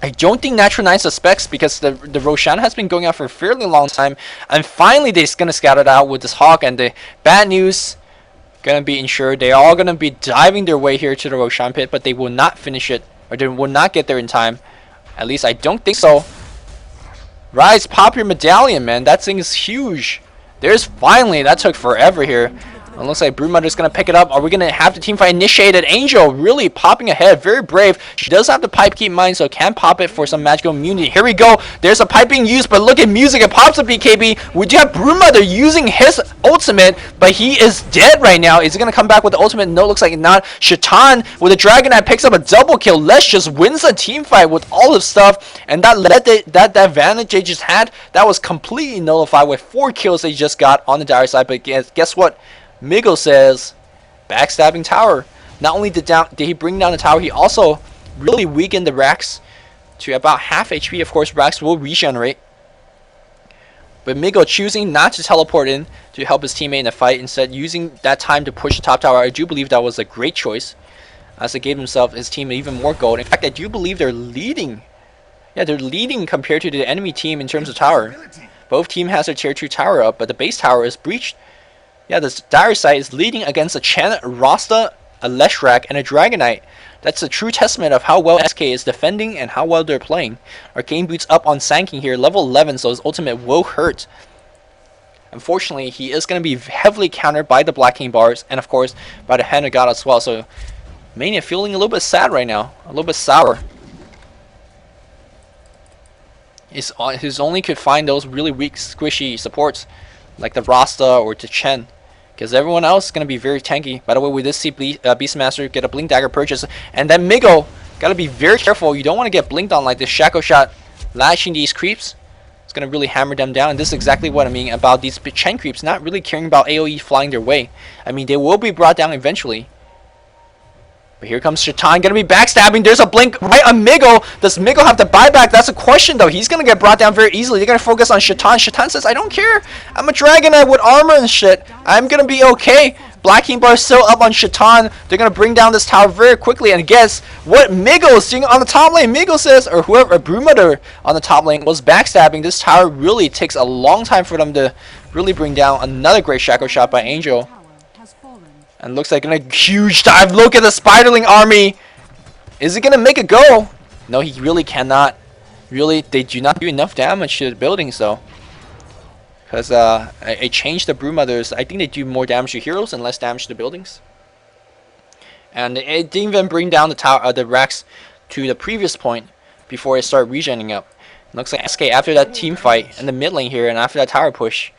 I don't think Natural 9 suspects because the Roshan has been going on for a fairly long time, and finally they're gonna scout it out with this Hawk. And the bad news gonna be ensured. They're all gonna be diving their way here to the Roshan pit, but they will not finish it, or they will not get there in time. At least I don't think so. Rise, pop your medallion, man. That thing is huge. There's finally, that took forever here. It looks like Broodmother's going to pick it up. Are we going to have the team fight initiated? Angel really popping ahead. Very brave. She does have the pipe, keep in mind, so can pop it for some magical immunity. Here we go. There's a pipe being used, but look at music. It pops a BKB. We do have Broodmother using his ultimate, but he is dead right now. Is he going to come back with the ultimate? No, looks like not. Shaitan with a Dragon Knight picks up a double kill. Lesh just wins a team fight with all his stuff, and that advantage they just had, that was completely nullified with 4 kills they just got on the Dire side. But guess what? Migo says, backstabbing tower. Not only did he bring down the tower, he also really weakened the Rax to about half HP. Of course, Rax will regenerate. But Migo choosing not to teleport in to help his teammate in the fight, instead using that time to push the top tower. I do believe that was a great choice, as it gave his team even more gold. In fact, I do believe they're leading. Yeah, they're leading compared to the enemy team in terms of tower. Both team has their tier 2 tower up, but the base tower is breached. Yeah, this Dire side is leading against a Chen, Rasta, a Leshrac, and a Dragon Knight. That's a true testament of how well SK is defending and how well they're playing. Arcane Boots up on Sanking here, level 11, so his ultimate will hurt. Unfortunately, he is going to be heavily countered by the Black King bars, and of course, by the Hand of God as well. So, Mania feeling a little bit sad right now, a little bit sour. His only could find those really weak, squishy supports, like the Rasta or the Chen. Because everyone else is going to be very tanky. By the way, we did see Beastmaster get a Blink Dagger purchase. And then Migo, got to be very careful. You don't want to get blinked on like this. Shackle Shot lashing these creeps. It's going to really hammer them down. And this is exactly what I mean about these Chen creeps not really caring about AoE flying their way. I mean, they will be brought down eventually. But here comes Shaitan, gonna be backstabbing. There's a blink right on Migo. Does Migo have to buy back? That's a question though. He's gonna get brought down very easily. They're gonna focus on Shaitan. Shaitan says, I don't care. I'm a Dragon Knight with armor and shit. I'm gonna be okay. Black King Bar is still up on Shaitan. They're gonna bring down this tower very quickly. And guess what Migo is doing on the top lane? Migo says, or whoever, Broodmother on the top lane was backstabbing. This tower really takes a long time for them to really bring down. Another great Shackle Shot by Angel. And looks like a huge dive. Look at the Spiderling army. Is he going to make a go? No, he really cannot. Really, they do not do enough damage to the buildings, though. Because it changed the Broodmothers. I think they do more damage to heroes and less damage to the buildings. And it didn't even bring down the tower, the Rax to the previous point before it started regenerating up. It looks like SK after that team fight in the mid lane here and after that tower push,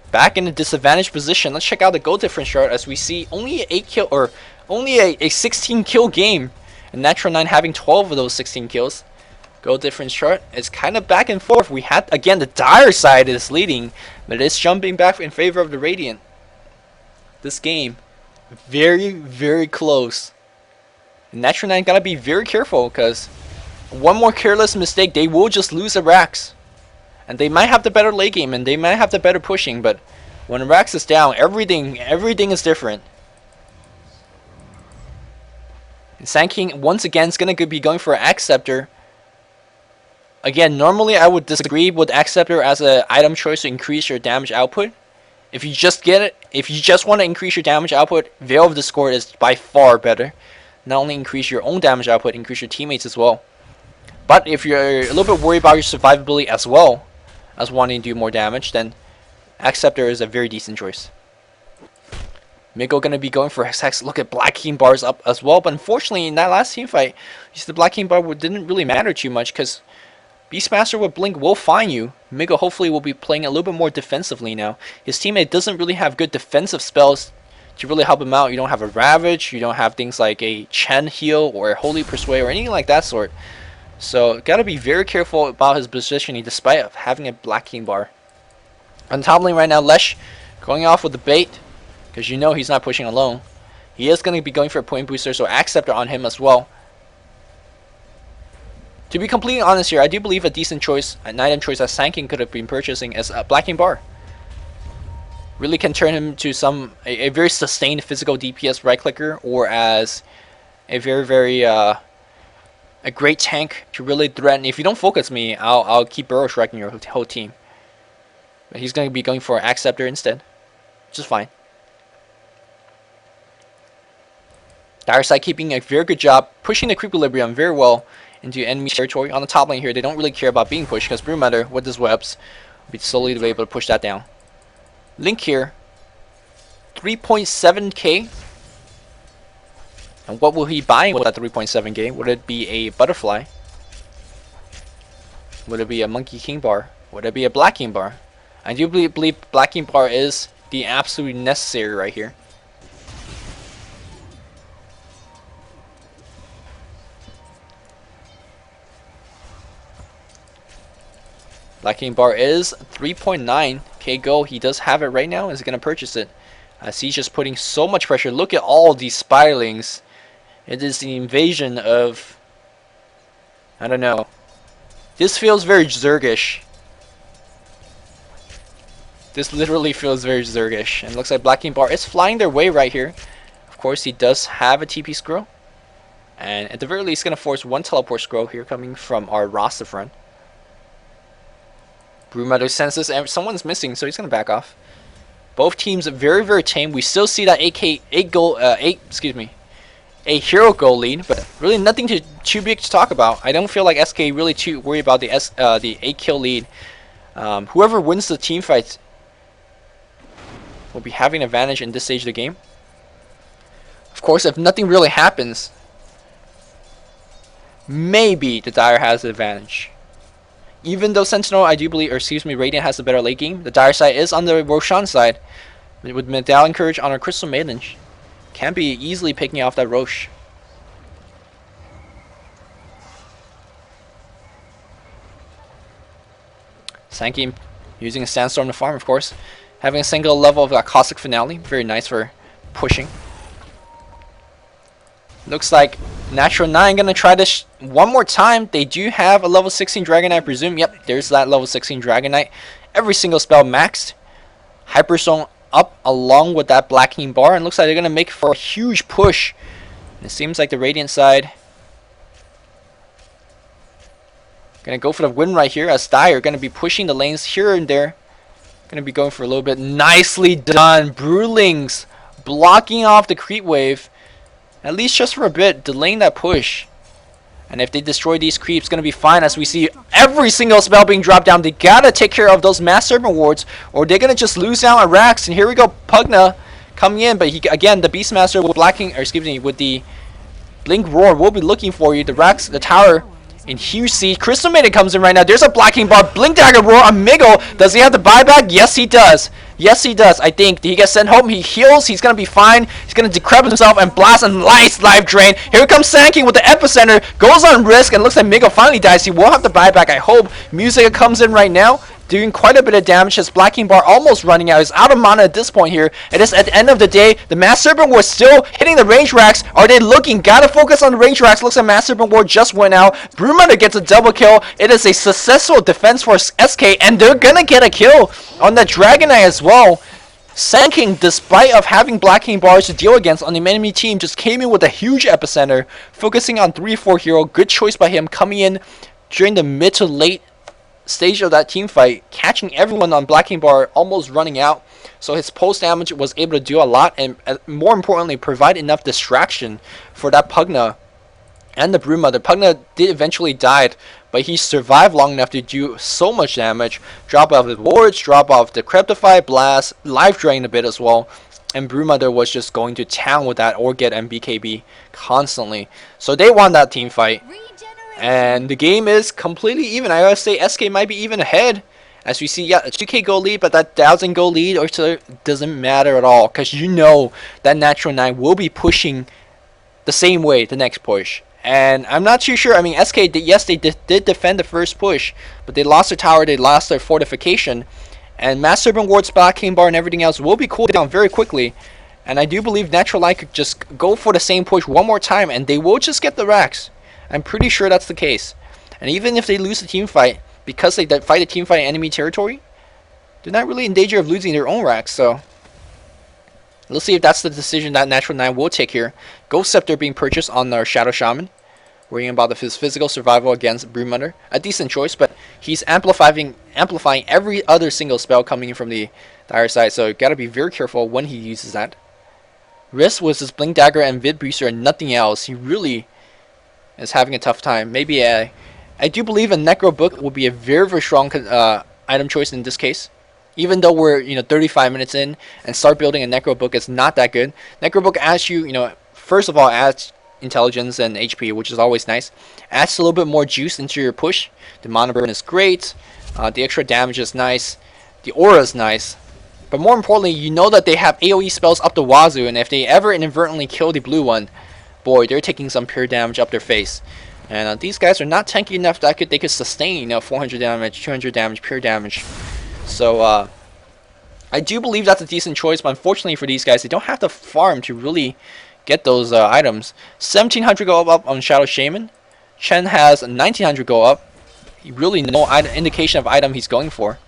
back in a disadvantaged position. Let's check out the goal difference chart as we see only an 8 kill or only a 16 kill game, and Natural 9 having 12 of those 16 kills. Goal difference chart is kind of back and forth. We had again the Dire side is leading, but it's jumping back in favor of the Radiant. This game very, very close. And Natural 9 gotta be very careful, because one more careless mistake, they will just lose a Rax. And they might have the better late game, and they might have the better pushing, but when Rax is down, everything is different. And Sand King once again is gonna be going for an Axe Scepter. Again, normally I would disagree with Axe Scepter as an item choice to increase your damage output. If you just get it, if you just want to increase your damage output, Veil of Discord is by far better. Not only increase your own damage output, increase your teammates as well. But if you're a little bit worried about your survivability as well as wanting to do more damage, then Axe Scepter is a very decent choice. Migo gonna be going for Hex. Look at Black King bars up as well, but unfortunately in that last team fight, the Black King bar didn't really matter too much because Beastmaster with Blink will find you. Migo hopefully will be playing a little bit more defensively now. His teammate doesn't really have good defensive spells to really help him out. You don't have a Ravage, you don't have things like a Chen heal or a Holy Persuade or anything like that sort. So gotta be very careful about his positioning despite having a Black King bar. On top lane right now, Lesh going off with the bait, because you know he's not pushing alone. He is going to be going for a point booster, so Axe Scepter on him as well. To be completely honest here, I do believe a decent choice, an item choice that Sand King could have been purchasing as a Black King bar. Really can turn him to a very sustained physical DPS right clicker, or as a very, very a great tank to really threaten. If you don't focus me, I'll keep burrow striking your whole team. But he's going to be going for Axe Scepter instead, which is fine. Dire side keeping a very good job, pushing the Creequilibrium very well into enemy territory. On the top lane here, they don't really care about being pushed because Broodmother with his webs will be slowly able to push that down. Link here, 3.7k. And what will he buy with that 3.7k? Would it be a butterfly? Would it be a monkey king bar? Would it be a black king bar? I do believe black king bar is the absolutely necessary right here. Black king bar is 3.9k gold. He does have it right now. Is he going to purchase it? He's just putting so much pressure. Look at all these spiralings. It is the invasion of... I don't know. This feels very Zergish. This literally feels very Zergish. And it looks like Black King Bar is flying their way right here. Of course, he does have a TP scroll. And at the very least, going to force one teleport scroll here coming from our roster front. Broodmother senses and someone's missing, so he's going to back off. Both teams are very, very tame. We still see that a hero goal lead, but really nothing too big to talk about. I don't feel like SK really too worried about the 8 kill lead. Whoever wins the team fight will be having an advantage in this stage of the game. Of course, if nothing really happens, maybe the Dire has the advantage. Even though Sentinel, I do believe, or excuse me, Radiant has the better late game, the Dire side is on the Roshan side. With Medallion Courage on our Crystal Maiden, can be easily picking off that Roche. Sankey using a Sandstorm to farm, of course. Having a single level of that Caustic Finale, very nice for pushing. Looks like Natural 9 gonna try this one more time. They do have a level 16 Dragon Knight, I presume. Yep, there's that level 16 Dragon Knight. Every single spell maxed. Hyperstone up along with that Black King bar, and looks like they're gonna make for a huge push. And it seems like the Radiant side gonna go for the win right here, as Dire gonna be pushing the lanes here and there. Gonna be going for a little bit. Nicely done. Broodlings blocking off the creep wave, at least just for a bit, delaying that push. And if they destroy these creeps, gonna be fine, as we see every single spell being dropped down. They gotta take care of those Mass Serpent wards, or they're gonna just lose out on Rax. And here we go, Pugna coming in, but he again, the Beastmaster with with the Blink Roar will be looking for you. The Rax, the tower in huge siege. Crystal Maiden comes in right now. There's a Black King bar, Blink Dagger Roar on Miggle. Does he have the buyback? Yes, he does. Yes, he does. I think he gets sent home. He heals. He's gonna be fine. He's gonna decrepit himself and blast a nice life drain. Here comes Sanking with the epicenter. Goes on risk and looks like Miggle finally dies. He will have the buyback, I hope. Musica comes in right now, doing quite a bit of damage. As Black King bar almost running out. He's out of mana at this point here. It is at the end of the day. The Mass Serpent was still hitting the range racks. Are they looking? Gotta focus on the range racks. Looks like Mass Serpent Ward just went out. Broodmother gets a double kill. It is a successful defense for SK, and they're gonna get a kill on the Dragon Knight as well. Sanking, despite of having Black King bars to deal against on the enemy team, just came in with a huge epicenter, focusing on 3-4 hero. Good choice by him, coming in during the mid to late stage of that team fight, catching everyone on Black King bar, almost running out. So his post damage was able to do a lot, and more importantly, provide enough distraction for that Pugna and the Broodmother. Pugna did eventually die, but he survived long enough to do so much damage. Drop off his wards, drop off the Decrepify, Blast, life drain a bit as well. And Broodmother was just going to town with that Orchid and BKB constantly. So they won that team fight. And the game is completely even. I gotta say, SK might be even ahead. As we see, yeah, a 2k goal lead, but that 1000 goal lead or so doesn't matter at all. Because you know that Natural 9 will be pushing the same way the next push. And I'm not too sure. I mean, SK, yes, they did defend the first push, but they lost their tower, they lost their fortification. And Mass Serpent Ward, Black King bar, and everything else will be cooled down very quickly. And I do believe Natural Light could just go for the same push one more time, and they will just get the racks. I'm pretty sure that's the case. And even if they lose the team fight, because they fight a team fight in enemy territory, they're not really in danger of losing their own racks. So let's see if that's the decision that Natural 9 will take here. Ghost Scepter being purchased on our Shadow Shaman. worrying about his physical survival against Broodmother. A decent choice, but he's amplifying every other single spell coming in from the dire side, so you gotta be very careful when he uses that. Risk was his Blink Dagger and Vid Booster and nothing else. He really is having a tough time. Maybe I do believe a Necro Book would be a very, very strong item choice in this case. Even though we're 35 minutes in and start building a Necro Book is not that good. Necro Book adds you first of all adds intelligence and HP, which is always nice. Adds a little bit more juice into your push. The mana burn is great. The extra damage is nice. The aura is nice. But more importantly, you know that they have AoE spells up the wazoo, and if they ever inadvertently kill the blue one, boy, they're taking some pure damage up their face. And these guys are not tanky enough that they could sustain 400 damage, 200 damage, pure damage. So I do believe that's a decent choice, but unfortunately for these guys, they don't have to farm to really get those items. 1700 go up on Shadow Shaman. Chen has 1900 go up. Really no indication of item he's going for.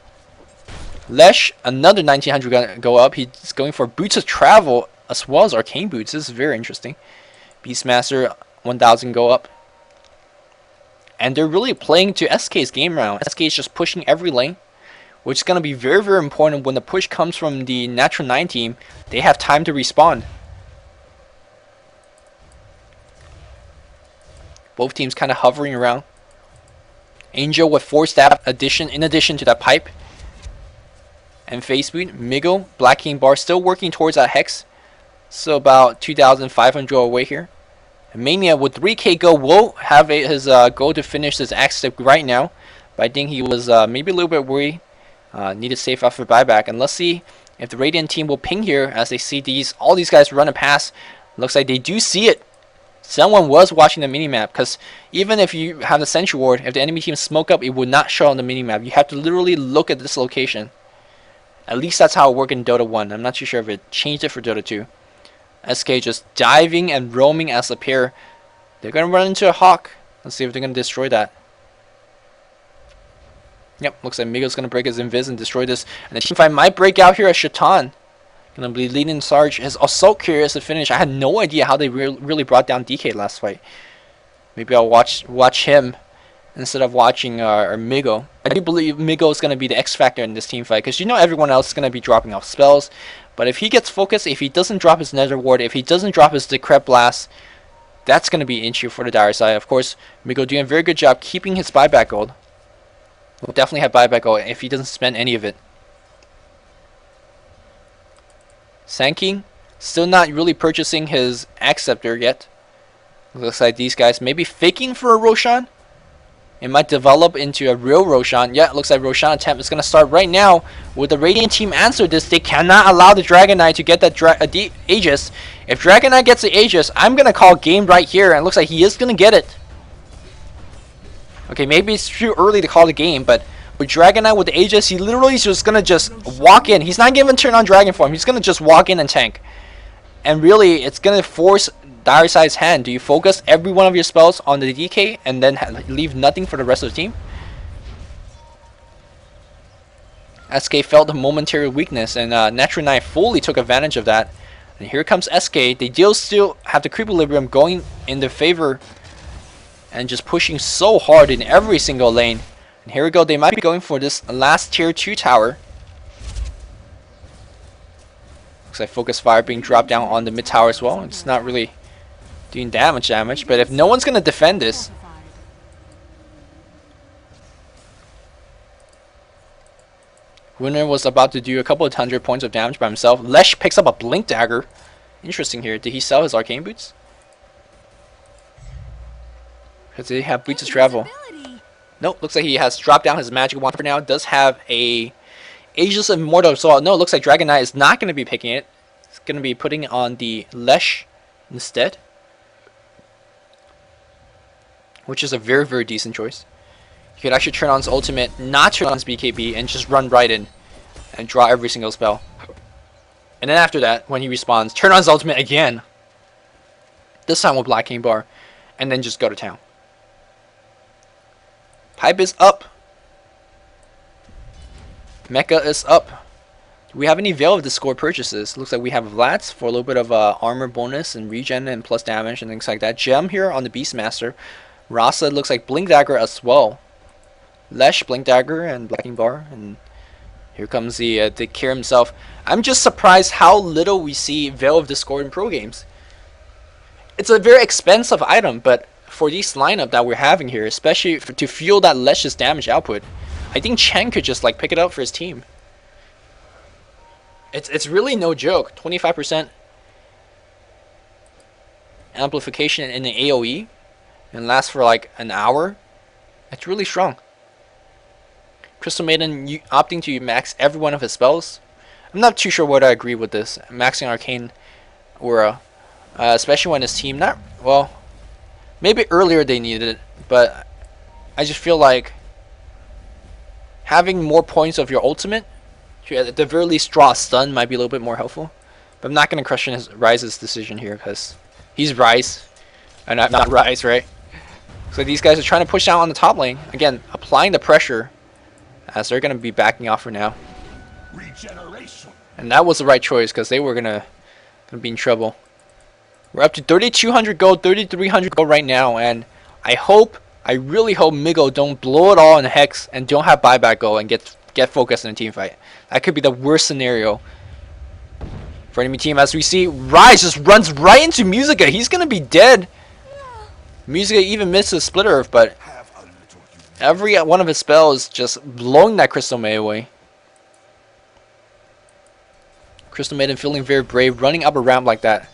Lesh, another 1900 go up. He's going for Boots of Travel as well as Arcane Boots. This is very interesting. Beastmaster, 1000 go up. And they're really playing to SK's game round. SK is just pushing every lane, which is going to be very, very important when the push comes from the Natural 9 team. They have time to respond. Both teams kind of hovering around. Angel with 4 staff in addition to that pipe. And face boot. Miggle, Black King Bar still working towards that Hex. So about 2,500 away here. And Mania with 3k go will have his goal to finish this axe step right now. But I think he was maybe a little bit worried. Needed safe off for buyback. And let's see if the Radiant team will ping here as they see all these guys run a pass. Looks like they do see it. Someone was watching the minimap, because even if you have the Sentry Ward, if the enemy team smoke up, it would not show on the minimap. You have to literally look at this location. At least that's how it worked in Dota 1. I'm not too sure if it changed it for Dota 2. SK just diving and roaming as a pair. They're going to run into a Hawk. Let's see if they're going to destroy that. Yep, looks like Miguel's going to break his Invis and destroy this. And the teamfight might break out here as Shaitan. Going to be leading Sarge. His Assault Curious to finish. I had no idea how they really brought down DK last fight. Maybe I'll watch him instead of watching Migo. I do believe Migo is going to be the X factor in this team fight, because everyone else is going to be dropping off spells. But if he gets focused, if he doesn't drop his Nether Ward, if he doesn't drop his Decrep Blast, that's going to be an issue for the dire side. Of course, Migo doing a very good job keeping his buyback gold. Will definitely have buyback gold if he doesn't spend any of it. Sanking still not really purchasing his Acceptor yet. Looks like these guys maybe faking for a Roshan. It might develop into a real Roshan. Yeah, it looks like Roshan attempt is going to start right now. With the Radiant team answer this, they cannot allow the Dragon Knight to get that Aegis. If Dragon Knight gets the Aegis, I'm going to call game right here. And it looks like he is going to get it. Okay, maybe it's too early to call the game, but with Dragon Knight with the Aegis, he literally is just going to walk in. He's not even turn on Dragon form. He's going to just walk in and tank. And really, it's going to force dire side's hand. Do you focus every one of your spells on the DK and then leave nothing for the rest of the team? SK felt a momentary weakness, and Natural 9 fully took advantage of that. And here comes SK. They still have the Creequilibrium going in their favor and just pushing so hard in every single lane. And here we go. They might be going for this last tier 2 tower. Looks like Focus Fire being dropped down on the mid tower as well. It's not really doing damage, but if no one's going to defend this, Winner was about to do a couple of 100 points of damage by himself. Lesh picks up a Blink Dagger. Interesting here. Did he sell his Arcane Boots? Because they have Boots of Travel. Nope, looks like he has dropped down his Magic Wand for now. Does have a Aegis of Immortal Assault. No, it looks like Dragon Knight is not going to be picking it. It's going to be putting it on the Lesh instead, which is a very, very decent choice. You could actually turn on his ultimate, not turn on his BKB, and just run right in and draw every single spell. And then after that, when he respawns, turn on his ultimate again. This time with Black King Bar, and then just go to town. Pipe is up. Mecha is up. Do we have any Veil of Discord purchases? Looks like we have Vlad's for a little bit of armor bonus and regen and plus damage and things like that. Gem here on the Beastmaster. Rasa looks like Blink Dagger as well. Lesh, Blink Dagger, and Blacking Bar, and here comes the Kier himself. I'm just surprised how little we see Veil of Discord in pro games. It's a very expensive item, but for this lineup that we're having here, especially to fuel that Lesh's damage output, I think Chen could just like pick it up for his team. It's really no joke. 25% amplification in the AoE and lasts for like an hour. It's really strong. Crystal Maiden opting to max every one of his spells. I'm not too sure whether I agree with this. Maxing Arcane Aura, especially when his team maybe earlier they needed it, but I just feel like having more points of your ultimate to at the very least draw a stun might be a little bit more helpful. But I'm not going to question Ryze's decision here because he's Ryze and I'm not Ryze, right? So these guys are trying to push out on the top lane. Again, applying the pressure as they're going to be backing off for now. And that was the right choice because they were going to be in trouble. We're up to 3,200 gold, 3,300 gold right now, and I really hope Migo don't blow it all in Hex and don't have buyback gold and get focused in a team fight. That could be the worst scenario for enemy team. As we see, Ryze just runs right into Musica. He's going to be dead. Musica even misses Split Earth, but every one of his spells just blowing that Crystal Maiden away. Crystal Maiden feeling very brave, running up a ramp like that.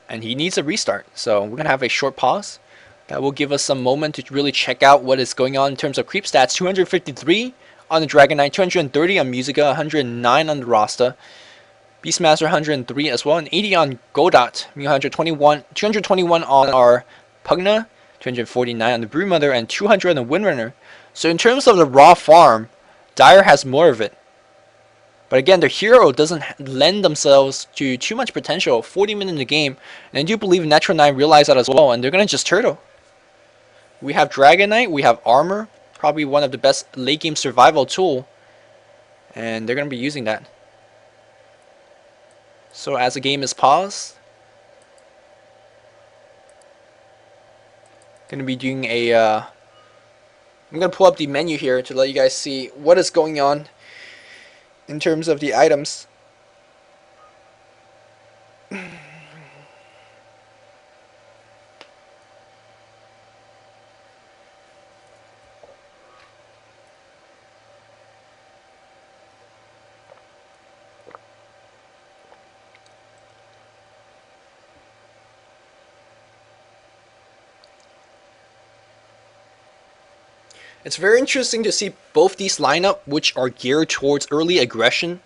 And he needs a restart. So we're going to have a short pause. That will give us some moment to really check out what is going on in terms of creep stats. 253 on the Dragon Knight, 230 on Musica, 109 on the Rasta. Beastmaster 103 as well, and 80 on Godot. 221 on our Pugna, 249 on the Broodmother, and 200 on the Windrunner. So in terms of the raw farm, Dire has more of it. But again, their hero doesn't lend themselves to too much potential. 40 minutes in the game, and I do believe Natural 9 realized that as well, and they're going to just turtle. We have Dragon Knight, we have Armor, probably one of the best late game survival tool, and they're going to be using that. So as the game is paused, going to be doing a I'm going to pull up the menu here to let you guys see what is going on in terms of the items. It's very interesting to see both these lineup, which are geared towards early aggression,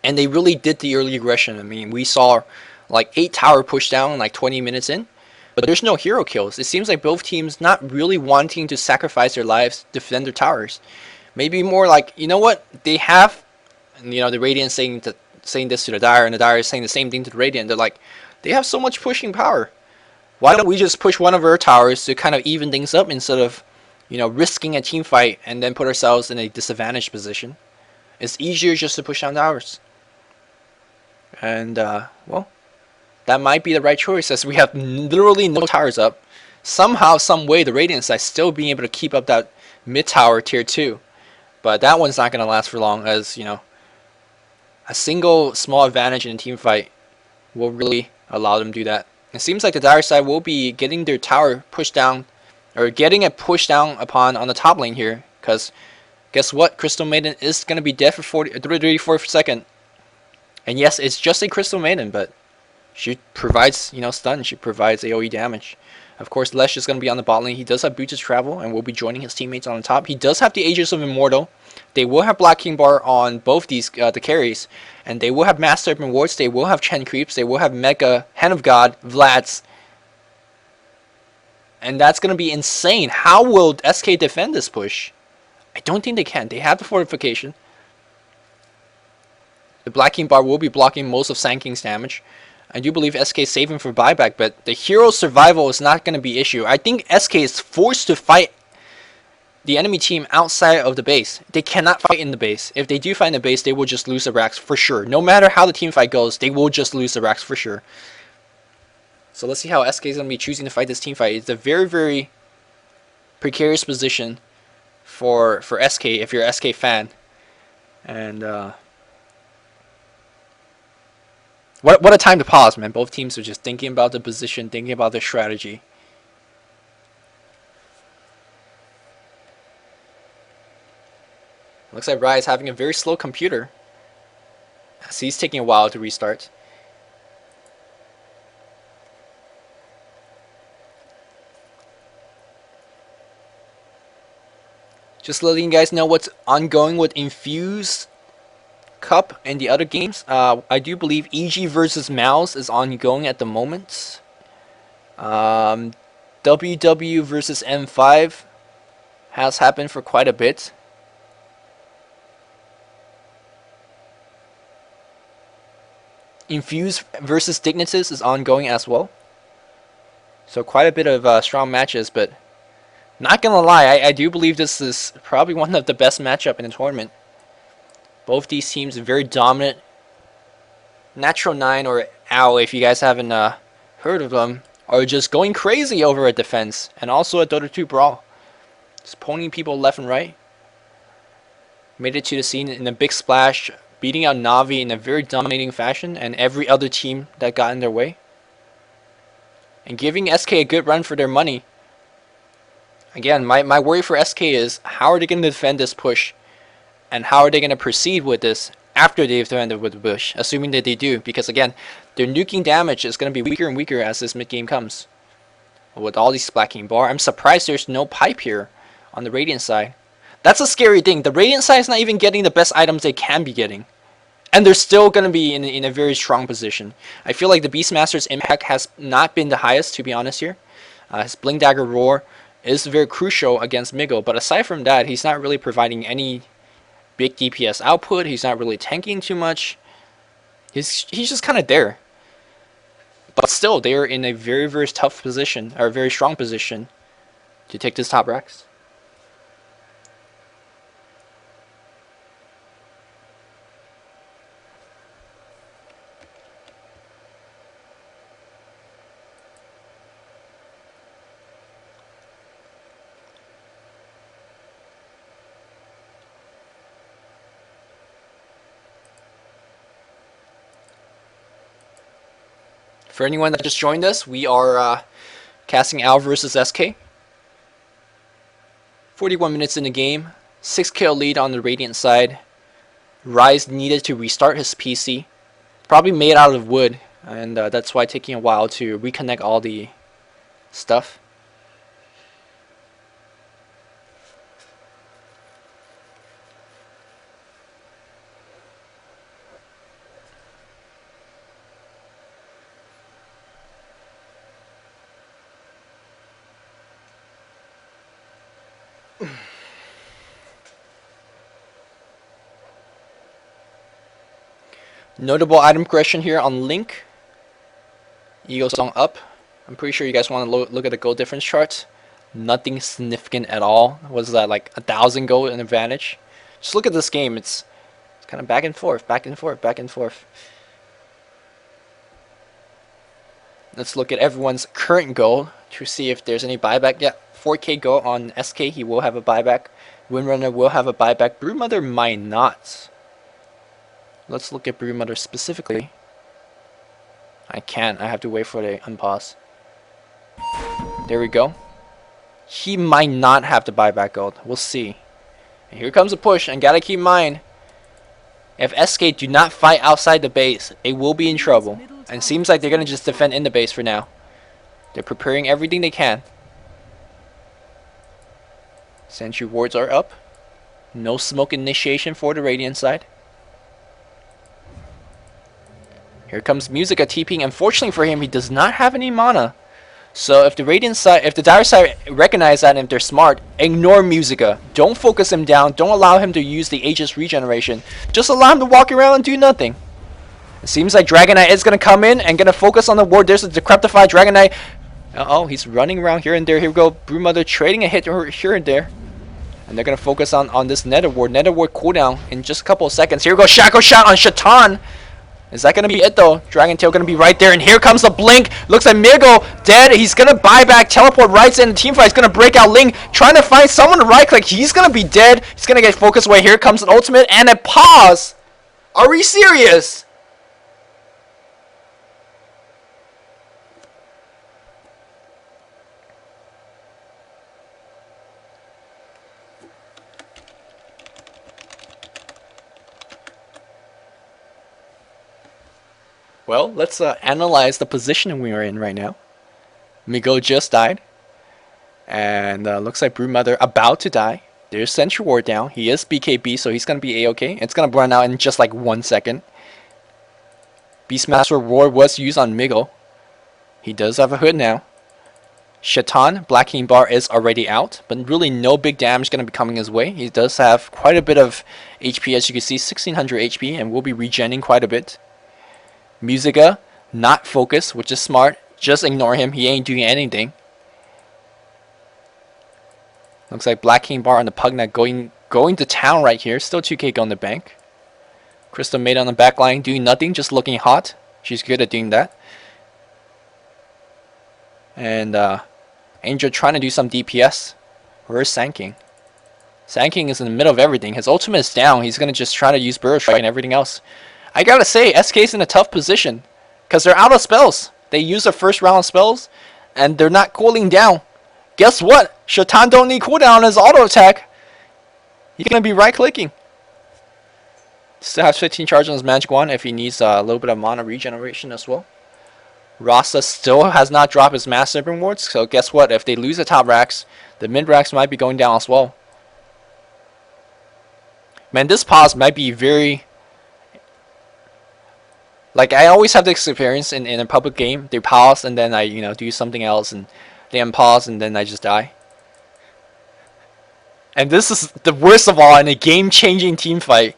and they really did the early aggression. I mean, we saw like 8 tower push down like 20 minutes in, but there's no hero kills. It seems like both teams not really wanting to sacrifice their lives to defend their towers. Maybe more like, you know what, they have, and you know, the Radiant saying this to the Dire, and the Dire is saying the same thing to the Radiant. They're like, they have so much pushing power. Why don't we just push one of our towers to kind of even things up instead of, you know, risking a team fight and then put ourselves in a disadvantaged position? It's easier just to push down towers. And, well, that might be the right choice as we have literally no towers up. Somehow, some way, the Radiant side still being able to keep up that mid tower tier 2. But that one's not going to last for long as, you know, a single small advantage in a team fight will really allow them to do that. It seems like the Dire side will be getting their tower pushed down, or getting it pushed down upon on the top lane here, because guess what? Crystal Maiden is going to be dead for 34 seconds. And yes, it's just a Crystal Maiden, but she provides, you know, stun. She provides AoE damage. Of course, Lesh is going to be on the bot lane. He does have Boots of Travel and will be joining his teammates on the top. He does have the Aegis of Immortal. They will have Black King Bar on both these the carries, and they will have Master Open Wards. They will have Chen Creeps. They will have Mega, Hand of God, Vlad's. And that's going to be insane. How will SK defend this push? I don't think they can. They have the fortification. The Black King Bar will be blocking most of Sand King's damage. I do believe SK is saving for buyback, but the hero survival is not going to be an issue. I think SK is forced to fight the enemy team outside of the base. They cannot fight in the base. If they do fight in the base, they will just lose the racks for sure. No matter how the team fight goes, they will just lose the racks for sure. So let's see how SK is going to be choosing to fight this team fight. It's a very, very precarious position for SK if you're an SK fan. And what a time to pause, man. Both teams are just thinking about the position, thinking about their strategy. Looks like Rai is having a very slow computer, as he's taking a while to restart. Just letting you guys know what's ongoing with Infused Cup and the other games. I do believe EG versus Mouse is ongoing at the moment. WW versus M5 has happened for quite a bit. Infused versus Dignitas is ongoing as well. So quite a bit of strong matches, but not gonna lie, I do believe this is probably one of the best matchup in the tournament. Both these teams are very dominant. Natural 9 or OWL, if you guys haven't heard of them, are just going crazy over at defense, and also at Dota 2 Brawl. Just ponying people left and right. Made it to the scene in a big splash, beating out Na'Vi in a very dominating fashion, and every other team that got in their way. And giving SK a good run for their money. Again, my worry for SK is, how are they going to defend this push? And how are they going to proceed with this after they've defended with the push? Assuming that they do. Because again, their nuking damage is going to be weaker and weaker as this mid-game comes. With all these splacking bar, I'm surprised there's no pipe here on the Radiant side. That's a scary thing. The Radiant side is not even getting the best items they can be getting. And they're still going to be in a very strong position. I feel like the Beastmaster's impact has not been the highest, to be honest here. His Bling Dagger Roar is very crucial against Migo. But aside from that, he's not really providing any big DPS output. He's not really tanking too much. He's just kind of there. But still, they're in a very, very tough position, or a very strong position, to take this top racks. For anyone that just joined us, we are casting OWL versus SK. 41 minutes in the game, 6 kill lead on the Radiant side. Rise needed to restart his PC, probably made out of wood, and that's why taking a while to reconnect all the stuff. Notable item correction here on Link. Eagle Song up. I'm pretty sure you guys want to look at the gold difference charts. Nothing significant at all. What is that, like 1,000 gold in advantage? Just look at this game. It's kind of back and forth, back and forth, back and forth. Let's look at everyone's current goal to see if there's any buyback. Yeah, 4K gold on SK. He will have a buyback. Windrunner will have a buyback. Broodmother might not. Let's look at Broodmother specifically. I can't. I have to wait for the unpause. There we go. He might not have the buyback gold. We'll see. And here comes a push. And gotta keep in mind, if SK do not fight outside the base, they will be in trouble. And it seems like they're gonna just defend in the base for now. They're preparing everything they can. Sentry wards are up. No smoke initiation for the Radiant side. Here comes Musica TPing. Unfortunately for him, he does not have any mana. So if the Radiant side, if the Dire side recognize that and if they're smart, ignore Musica. Don't focus him down. Don't allow him to use the Aegis regeneration. Just allow him to walk around and do nothing. It seems like Dragon Knight is going to come in and going to focus on the ward. There's a Decreptified Dragon Knight. Uh-oh, he's running around here and there. Here we go. Broodmother trading a hit here and there. And they're going to focus on this Nether ward. Nether ward cooldown in just a couple of seconds. Here we go. Shackle shot on Shaitan. Is that going to be it though? Dragon Tail going to be right there, and here comes the blink. Looks like Migo dead. He's going to buy back, teleport right in. The team fight is going to break out. Ling trying to find someone to right click. He's going to be dead. He's going to get focused away. Here comes an ultimate and a pause. Are we serious? Well, let's analyze the position we are in right now. Migo just died. And looks like Broodmother about to die. There's Sentry Ward down. He is BKB, so he's going to be A-okay. It's going to burn out in just like 1 second. Beastmaster Ward was used on Migo. He does have a hood now. Shaitan, Black King Bar is already out, but really no big damage going to be coming his way. He does have quite a bit of HP, as you can see, 1600 HP, and will be regenning quite a bit. Musica, not focused, which is smart. Just ignore him. He ain't doing anything. Looks like Black King Bar on the Pugnet going to town right here. Still 2k on the bank. Crystal Maid on the back line doing nothing, just looking hot. She's good at doing that. And Angel trying to do some DPS. Where's Sand-King? Sand-King is in the middle of everything. His ultimate is down. He's going to just try to use Burrow Strike and everything else. I gotta say, SK's in a tough position. Because they're out of spells. They use their first round of spells. And they're not cooling down. Guess what? Shaitan don't need cooldown on his auto attack. He's going to be right clicking. Still has 15 charge on his magic wand if he needs a little bit of mana regeneration as well. Rasa still has not dropped his massive rewards. So guess what? If they lose the top racks, the mid racks might be going down as well. Man, this pause might be very... Like, I always have this experience in a public game. They pause and then I, do something else, and they unpause and then I just die. And this is the worst of all in a game-changing team fight.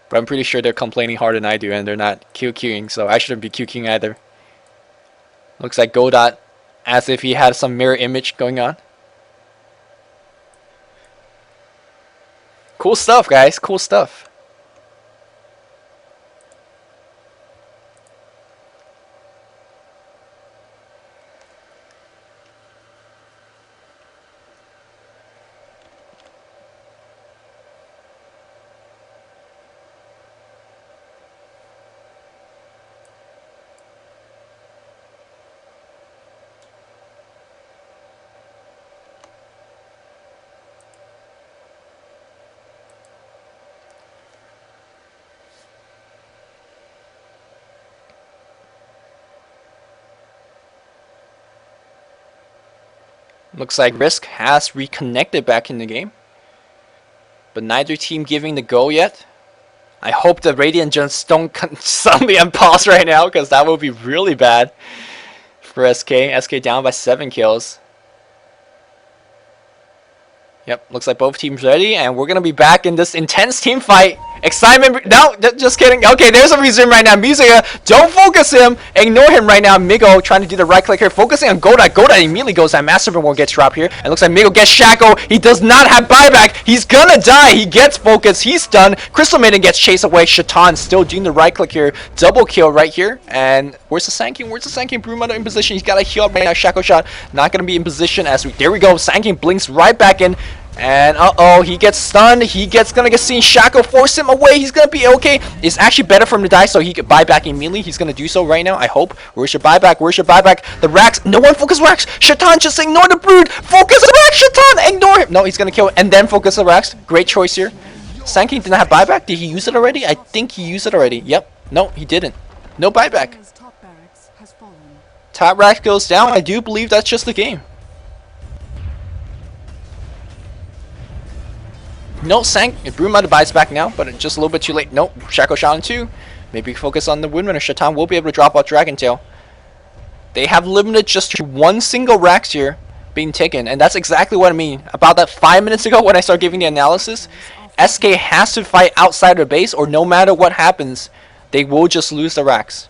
But I'm pretty sure they're complaining harder than I do, and they're not QQing, so I shouldn't be QQing either. Looks like Godot, as if he had some mirror image going on. Cool stuff, guys. Cool stuff. Looks like Risk has reconnected back in the game. But neither team giving the go yet. I hope the Radiant just don't suddenly unpause right now, because that would be really bad for SK. SK down by 7 kills. Yep, looks like both teams ready, and we're going to be back in this intense team fight. Excitement, no, just kidding. Okay, there's a resume right now. Musica, don't focus him. Ignore him right now. Migo trying to do the right click here. Focusing on Godot. Godot immediately goes that Massive Reward gets dropped here. And looks like Migo gets Shackle. He does not have buyback. He's gonna die. He gets focused. He's done. Crystal Maiden gets chased away. Shaitan still doing the right click here. Double kill right here. And where's the Sand-King? Where's the Sand-King? Broodmother in position. He's got a heal up right now. Shackle shot. Not gonna be in position as we. There we go. Sand-King blinks right back in. And he gets stunned. Gonna get seen. Shackle force him away. He's gonna be okay. It's actually better for him to die so he could buy back immediately. He's gonna do so right now, I hope. Where's your buyback? Where's your buyback? The racks. No one focus racks. Shaitan, just ignore the brood. Focus the racks, Shaitan. Ignore him. No, he's gonna kill it. And then focus the racks. Great choice here. Sand-King did not have buyback. Did he use it already? I think he used it already. Yep. No, he didn't. No buyback. Top rack goes down. I do believe that's just the game. No, Broodmother buys back now, but just a little bit too late. Nope, Shackle shot on 2. Maybe focus on the Windrunner. Shaitan will be able to drop out Dragon Tail. They have limited just to 1 single racks here being taken, and that's exactly what I mean. About that 5 minutes ago when I started giving the analysis, SK has to fight outside their base, or no matter what happens, they will just lose the racks.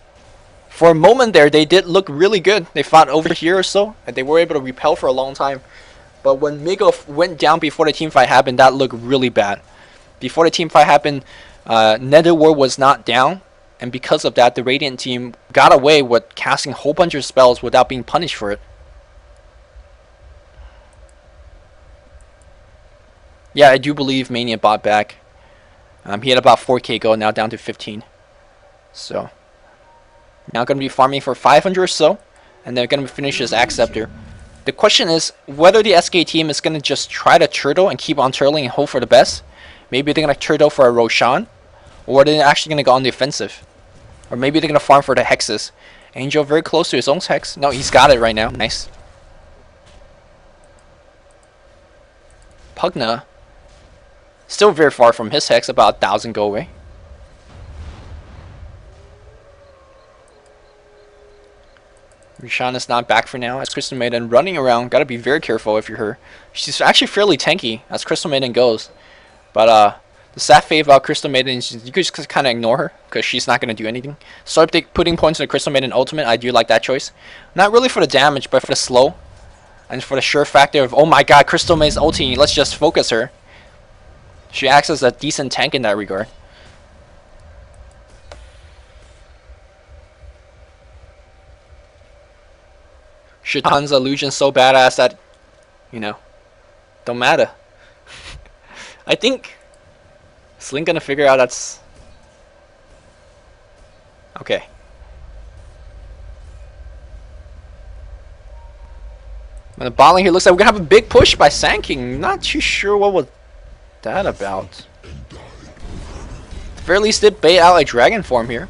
For a moment there, they did look really good. They fought over here or so, and they were able to repel for a long time. But when Migo went down before the team fight happened, that looked really bad. Before the team fight happened, Nether Ward was not down. and because of that, the Radiant team got away with casting a whole bunch of spells without being punished for it. Yeah, I do believe Mania bought back. He had about 4k gold, now down to 15. So, now going to be farming for 500 or so, and they're going to finish his Axe Scepter. The question is whether the SK team is going to just try to turtle and keep on turtling and hope for the best. Maybe they're going to turtle for a Roshan, or they're actually going to go on the offensive. Or maybe they're going to farm for the hexes. Angel very close to his own hex. No, he's got it right now. Nice. Pugna, still very far from his hex, about 1,000 go away. Roshan is not back for now as Crystal Maiden running around. Gotta be very careful if you're her. She's actually fairly tanky as Crystal Maiden goes. But the sad thing about Crystal Maiden is you could just kind of ignore her because she's not going to do anything. Start putting points in the Crystal Maiden ultimate. I do like that choice. Not really for the damage, but for the slow. And for the sure factor of, oh my god, Crystal Maiden's ulti, let's just focus her. She acts as a decent tank in that regard. Shatan's illusion so badass that, you know, don't matter. I think Sling gonna figure out that's okay. And the bot lane here looks like we're gonna have a big push by Sanking. Not too sure what was that about. At the very least, did bait out a dragon form here.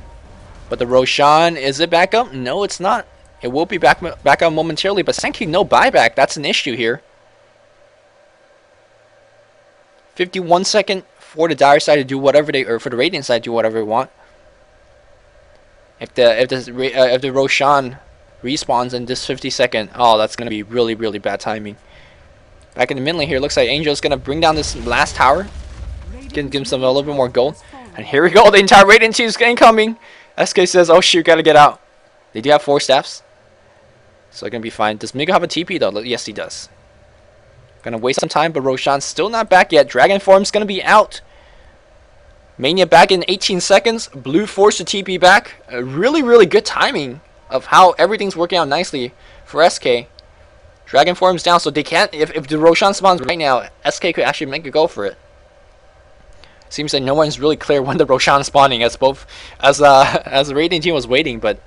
But the Roshan, is it back up? No, it's not. It will be back up momentarily, but Sanking no buyback. That's an issue here. 51 second for the Dire side to do whatever they, or for the Radiant side to do whatever they want. If the Roshan respawns in this 50-second, oh, that's gonna be really, really bad timing. Back in the mid lane here, looks like Angel's gonna bring down this last tower, give him some a little bit more gold. And here we go, the entire Radiant team is incoming. SK says, oh shoot, gotta get out. They do have 4 staffs, so they're gonna be fine. Does Migo have a TP though? Yes, he does. Gonna waste some time, but Roshan's still not back yet. Dragon form's gonna be out. Mania back in 18 seconds. Blue forced the TP back. A really, really good timing of how everything's working out nicely for SK. Dragon form's down, so they can't. If the Roshan spawns right now, SK could actually make a go for it. Seems like no one's really clear when the Roshan's spawning, as the Radiant team was waiting, but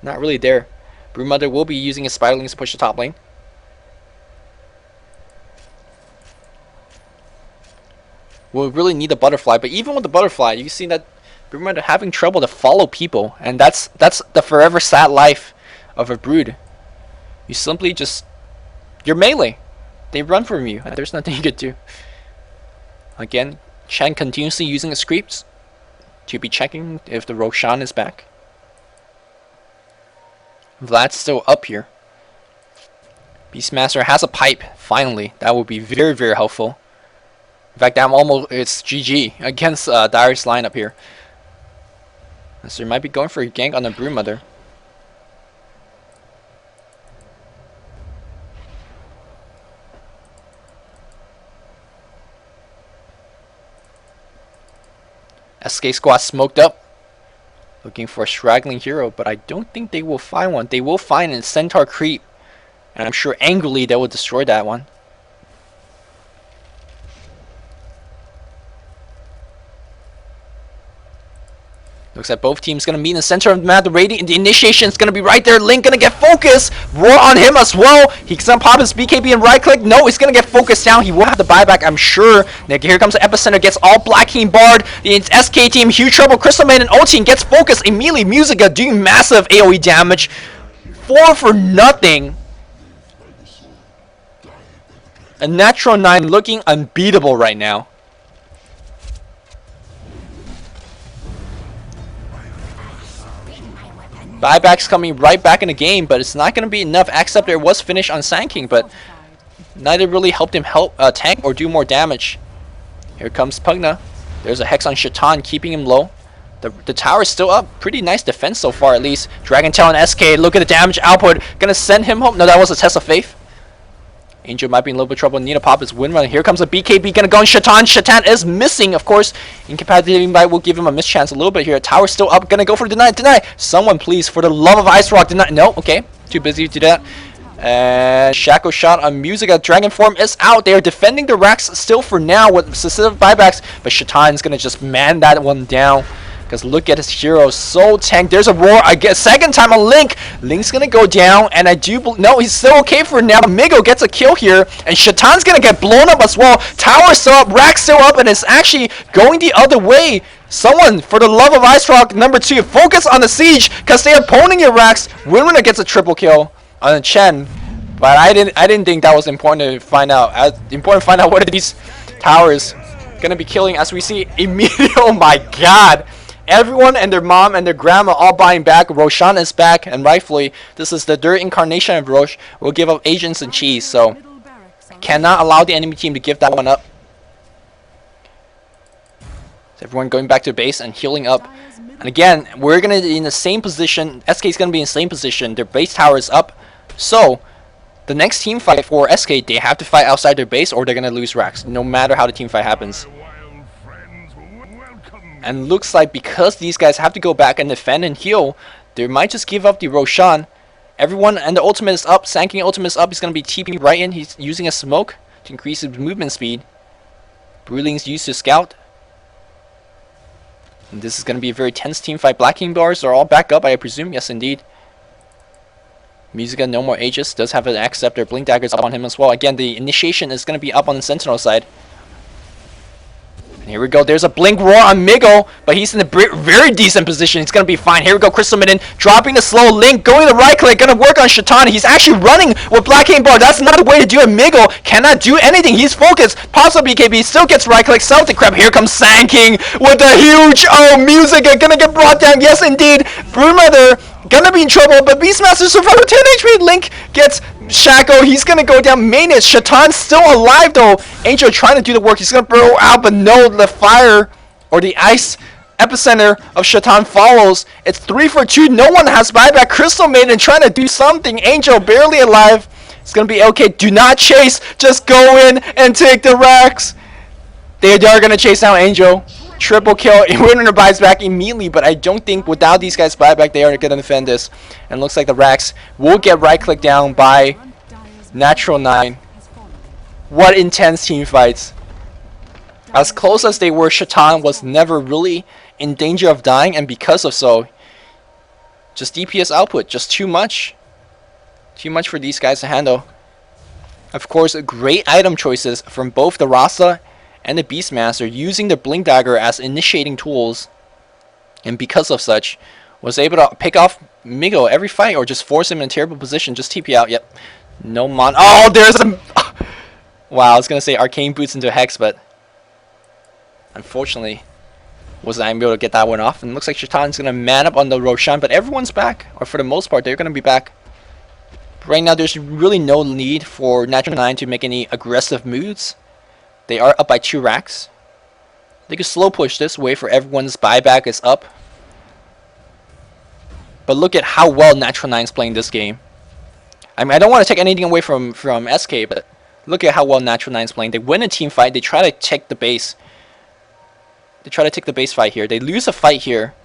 not really there. Broodmother will be using his Spiderlings to push the top lane. We'll really need a butterfly, but even with the butterfly, you can see that Broodmother having trouble to follow people, and that's the forever sad life of a Brood. You simply just, you're melee. They run from you, and there's nothing you could do. Again, Chen continuously using his creeps to be checking if the Roshan is back. Vlad's still up here. Beastmaster has a pipe, finally. That would be very, very helpful. In fact, it's GG against Dire's lineup here. So they might be going for a gank on the Broodmother. SK squad smoked up, looking for a straggling hero, but I don't think they will find one. They will find a Centaur creep, and I'm sure angrily they will destroy that one. Looks like both teams going to meet in the center of the map. The initiation is going to be right there. Link going to get focused. Roar on him as well. He's going to pop his BKB and right click. No, he's going to get focused down. He will have the buyback, I'm sure. Now, here comes the Epicenter. Gets all Black King barred. The SK team, huge trouble. Crystal Maiden ulti and gets focused. Immediately, Musica doing massive AoE damage. 4 for nothing. And Natural 9 looking unbeatable right now. Buyback's coming right back in the game, but it's not going to be enough. Except there was finish on Sanking, but neither really helped him tank or do more damage. Here comes Pugna. There's a Hex on Shaitan, keeping him low. The tower is still up. Pretty nice defense so far, at least. Dragon Tail and SK, look at the damage output. Gonna send him home. No, that was a test of faith. Angel might be in a little bit of trouble. Need a pop his Windrunner. Here comes a BKB gonna go on Shaitan. Shaitan is missing, of course. Incapacitating bite will give him a mischance a little bit here. Tower still up. Gonna go for deny. Deny. Someone please, for the love of Ice Rock, deny. No, okay. Too busy to do that. And Shackle shot on Musica. Dragon form is out. They are defending the racks still for now with specific buybacks. But Shaitan's gonna just man that one down. Because look at his hero, so tanked. There's a roar. I guess second time on Link. Link's gonna go down, and I do no, he's still okay for now. Migo gets a kill here, and Shaitan's gonna get blown up as well. Tower still up, Rack still up, and it's actually going the other way. Someone, for the love of Ice Rock, number 2, focus on the siege, because they are poning your racks. Winner gets a triple kill on Chen, but I didn't think that was important to find out. Important to find out what are these towers gonna be killing as we see immediately. Oh my God. Everyone and their mom and their grandma all buying back. Roshan is back, and rightfully, this is the third incarnation of Rosh. Will give up agents and cheese, so cannot allow the enemy team to give that one up. So everyone going back to base and healing up. And again, we're gonna be in the same position. SK is gonna be in the same position. Their base tower is up, so the next team fight for SK, they have to fight outside their base, or they're gonna lose racks, no matter how the team fight happens. And looks like because these guys have to go back and defend and heal, they might just give up the Roshan. Everyone and the ultimate is up. Sanking ultimate is up. He's going to be TPing right in. He's using a smoke to increase his movement speed. Bruling's used to scout. And this is going to be a very tense team fight. Black King bars are all back up, I presume. Yes, indeed. Musica, no more Aegis. Does have an Acceptor. Blink Dagger's up on him as well. Again, the initiation is going to be up on the Sentinel side. Here we go. There's a blink roar on Migo, but he's in a very decent position. He's gonna be fine. Here we go. Crystal Midden dropping the slow Link, going to right click, gonna work on Shaitan. He's actually running with Black King Bar. That's not the way to do it. Migo cannot do anything. He's focused. Pops up BKB, still gets right click. Celtic Crab. Here comes Sand King with a huge Musica gonna get brought down. Yes, indeed. Broodmother gonna be in trouble, but Beastmaster survived with 10 HP. Link gets Shaco, he's gonna go down. Manus, Shaitan's still alive though. Angel trying to do the work. He's gonna throw out, but no, the fire or the ice epicenter of Shaitan follows. It's 3 for 2. No one has buyback. Crystal Maiden trying to do something. Angel barely alive. It's gonna be okay. Do not chase. Just go in and take the racks. They are gonna chase down Angel. Triple kill. Winner buys back immediately, but I don't think without these guys buyback they are gonna defend this. And looks like the racks will get right click down by Natural 9. What intense team fights. As close as they were, Shaitan was never really in danger of dying, and because of so, just DPS output, just too much. Too much for these guys to handle. Of course, great item choices from both the Rasa and the Beastmaster, using the Blink Dagger as initiating tools, and because of such, was able to pick off Migo every fight, or just force him in a terrible position. Just TP out. Yep. No mon. Oh, there's a. Wow, I was gonna say Arcane Boots into Hex, but unfortunately, wasn't able to get that one off. And it looks like Shaitan's gonna man up on the Roshan, but everyone's back, or for the most part, they're gonna be back. Right now, there's really no need for Natural 9 to make any aggressive moves. They are up by 2 racks. They could slow push this way for everyone's buyback is up. But look at how well Natural 9's playing this game. I mean, I don't want to take anything away from SK, but look at how well Natural 9's playing. They win a team fight. They try to take the base. They try to take the base fight here. They lose a fight here.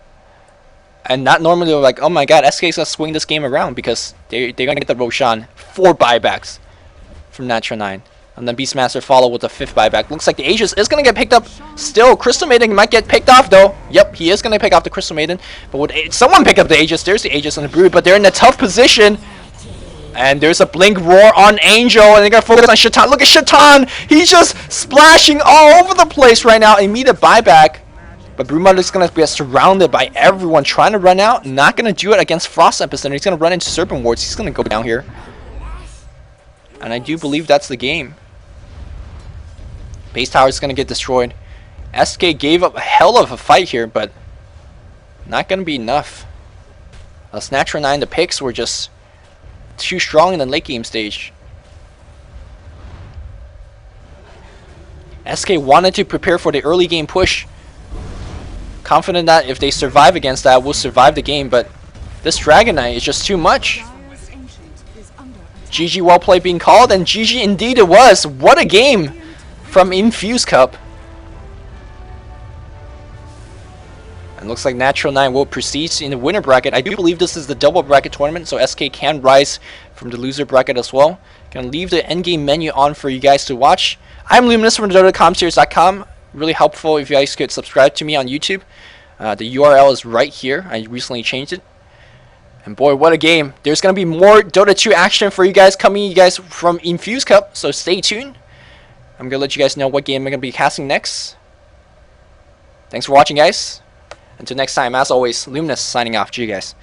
And not normally like, oh my god, SK's gonna swing this game around, because they're gonna get the Roshan. 4 buybacks from Natural 9. And then Beastmaster follow with the 5th buyback. Looks like the Aegis is going to get picked up still. Crystal Maiden might get picked off though. Yep, he is going to pick off the Crystal Maiden. But would someone pick up the Aegis? There's the Aegis on the Brood, but they're in a tough position. And there's a Blink Roar on Angel, and they're going to focus on Shaitan. Look at Shaitan! He's just splashing all over the place right now. Immediate buyback. But Broodmother's going to be surrounded by everyone trying to run out. Not going to do it against Frost Epicenter. He's going to run into Serpent Wards. He's going to go down here. And I do believe that's the game. Base tower is going to get destroyed. SK gave up a hell of a fight here, but not going to be enough. As Natural 9, the picks were just too strong in the late game stage. SK wanted to prepare for the early game push. Confident that if they survive against that, we'll survive the game, but this Dragon Knight is just too much. GG, well played being called, and GG indeed it was. What a game from Infused Cup. And looks like Natural 9 will proceed in the winner bracket. I do believe this is the double bracket tournament, so SK can rise from the loser bracket as well. Gonna leave the endgame menu on for you guys to watch. I'm Luminous from DotaComSeries.com. Really helpful if you guys could subscribe to me on YouTube. The URL is right here. I recently changed it. And boy, what a game. There's going to be more Dota 2 action for you guys coming from Infused Cup, so stay tuned. I'm going to let you guys know what game I'm going to be casting next. Thanks for watching, guys. Until next time, as always, Luminous signing off. See you guys.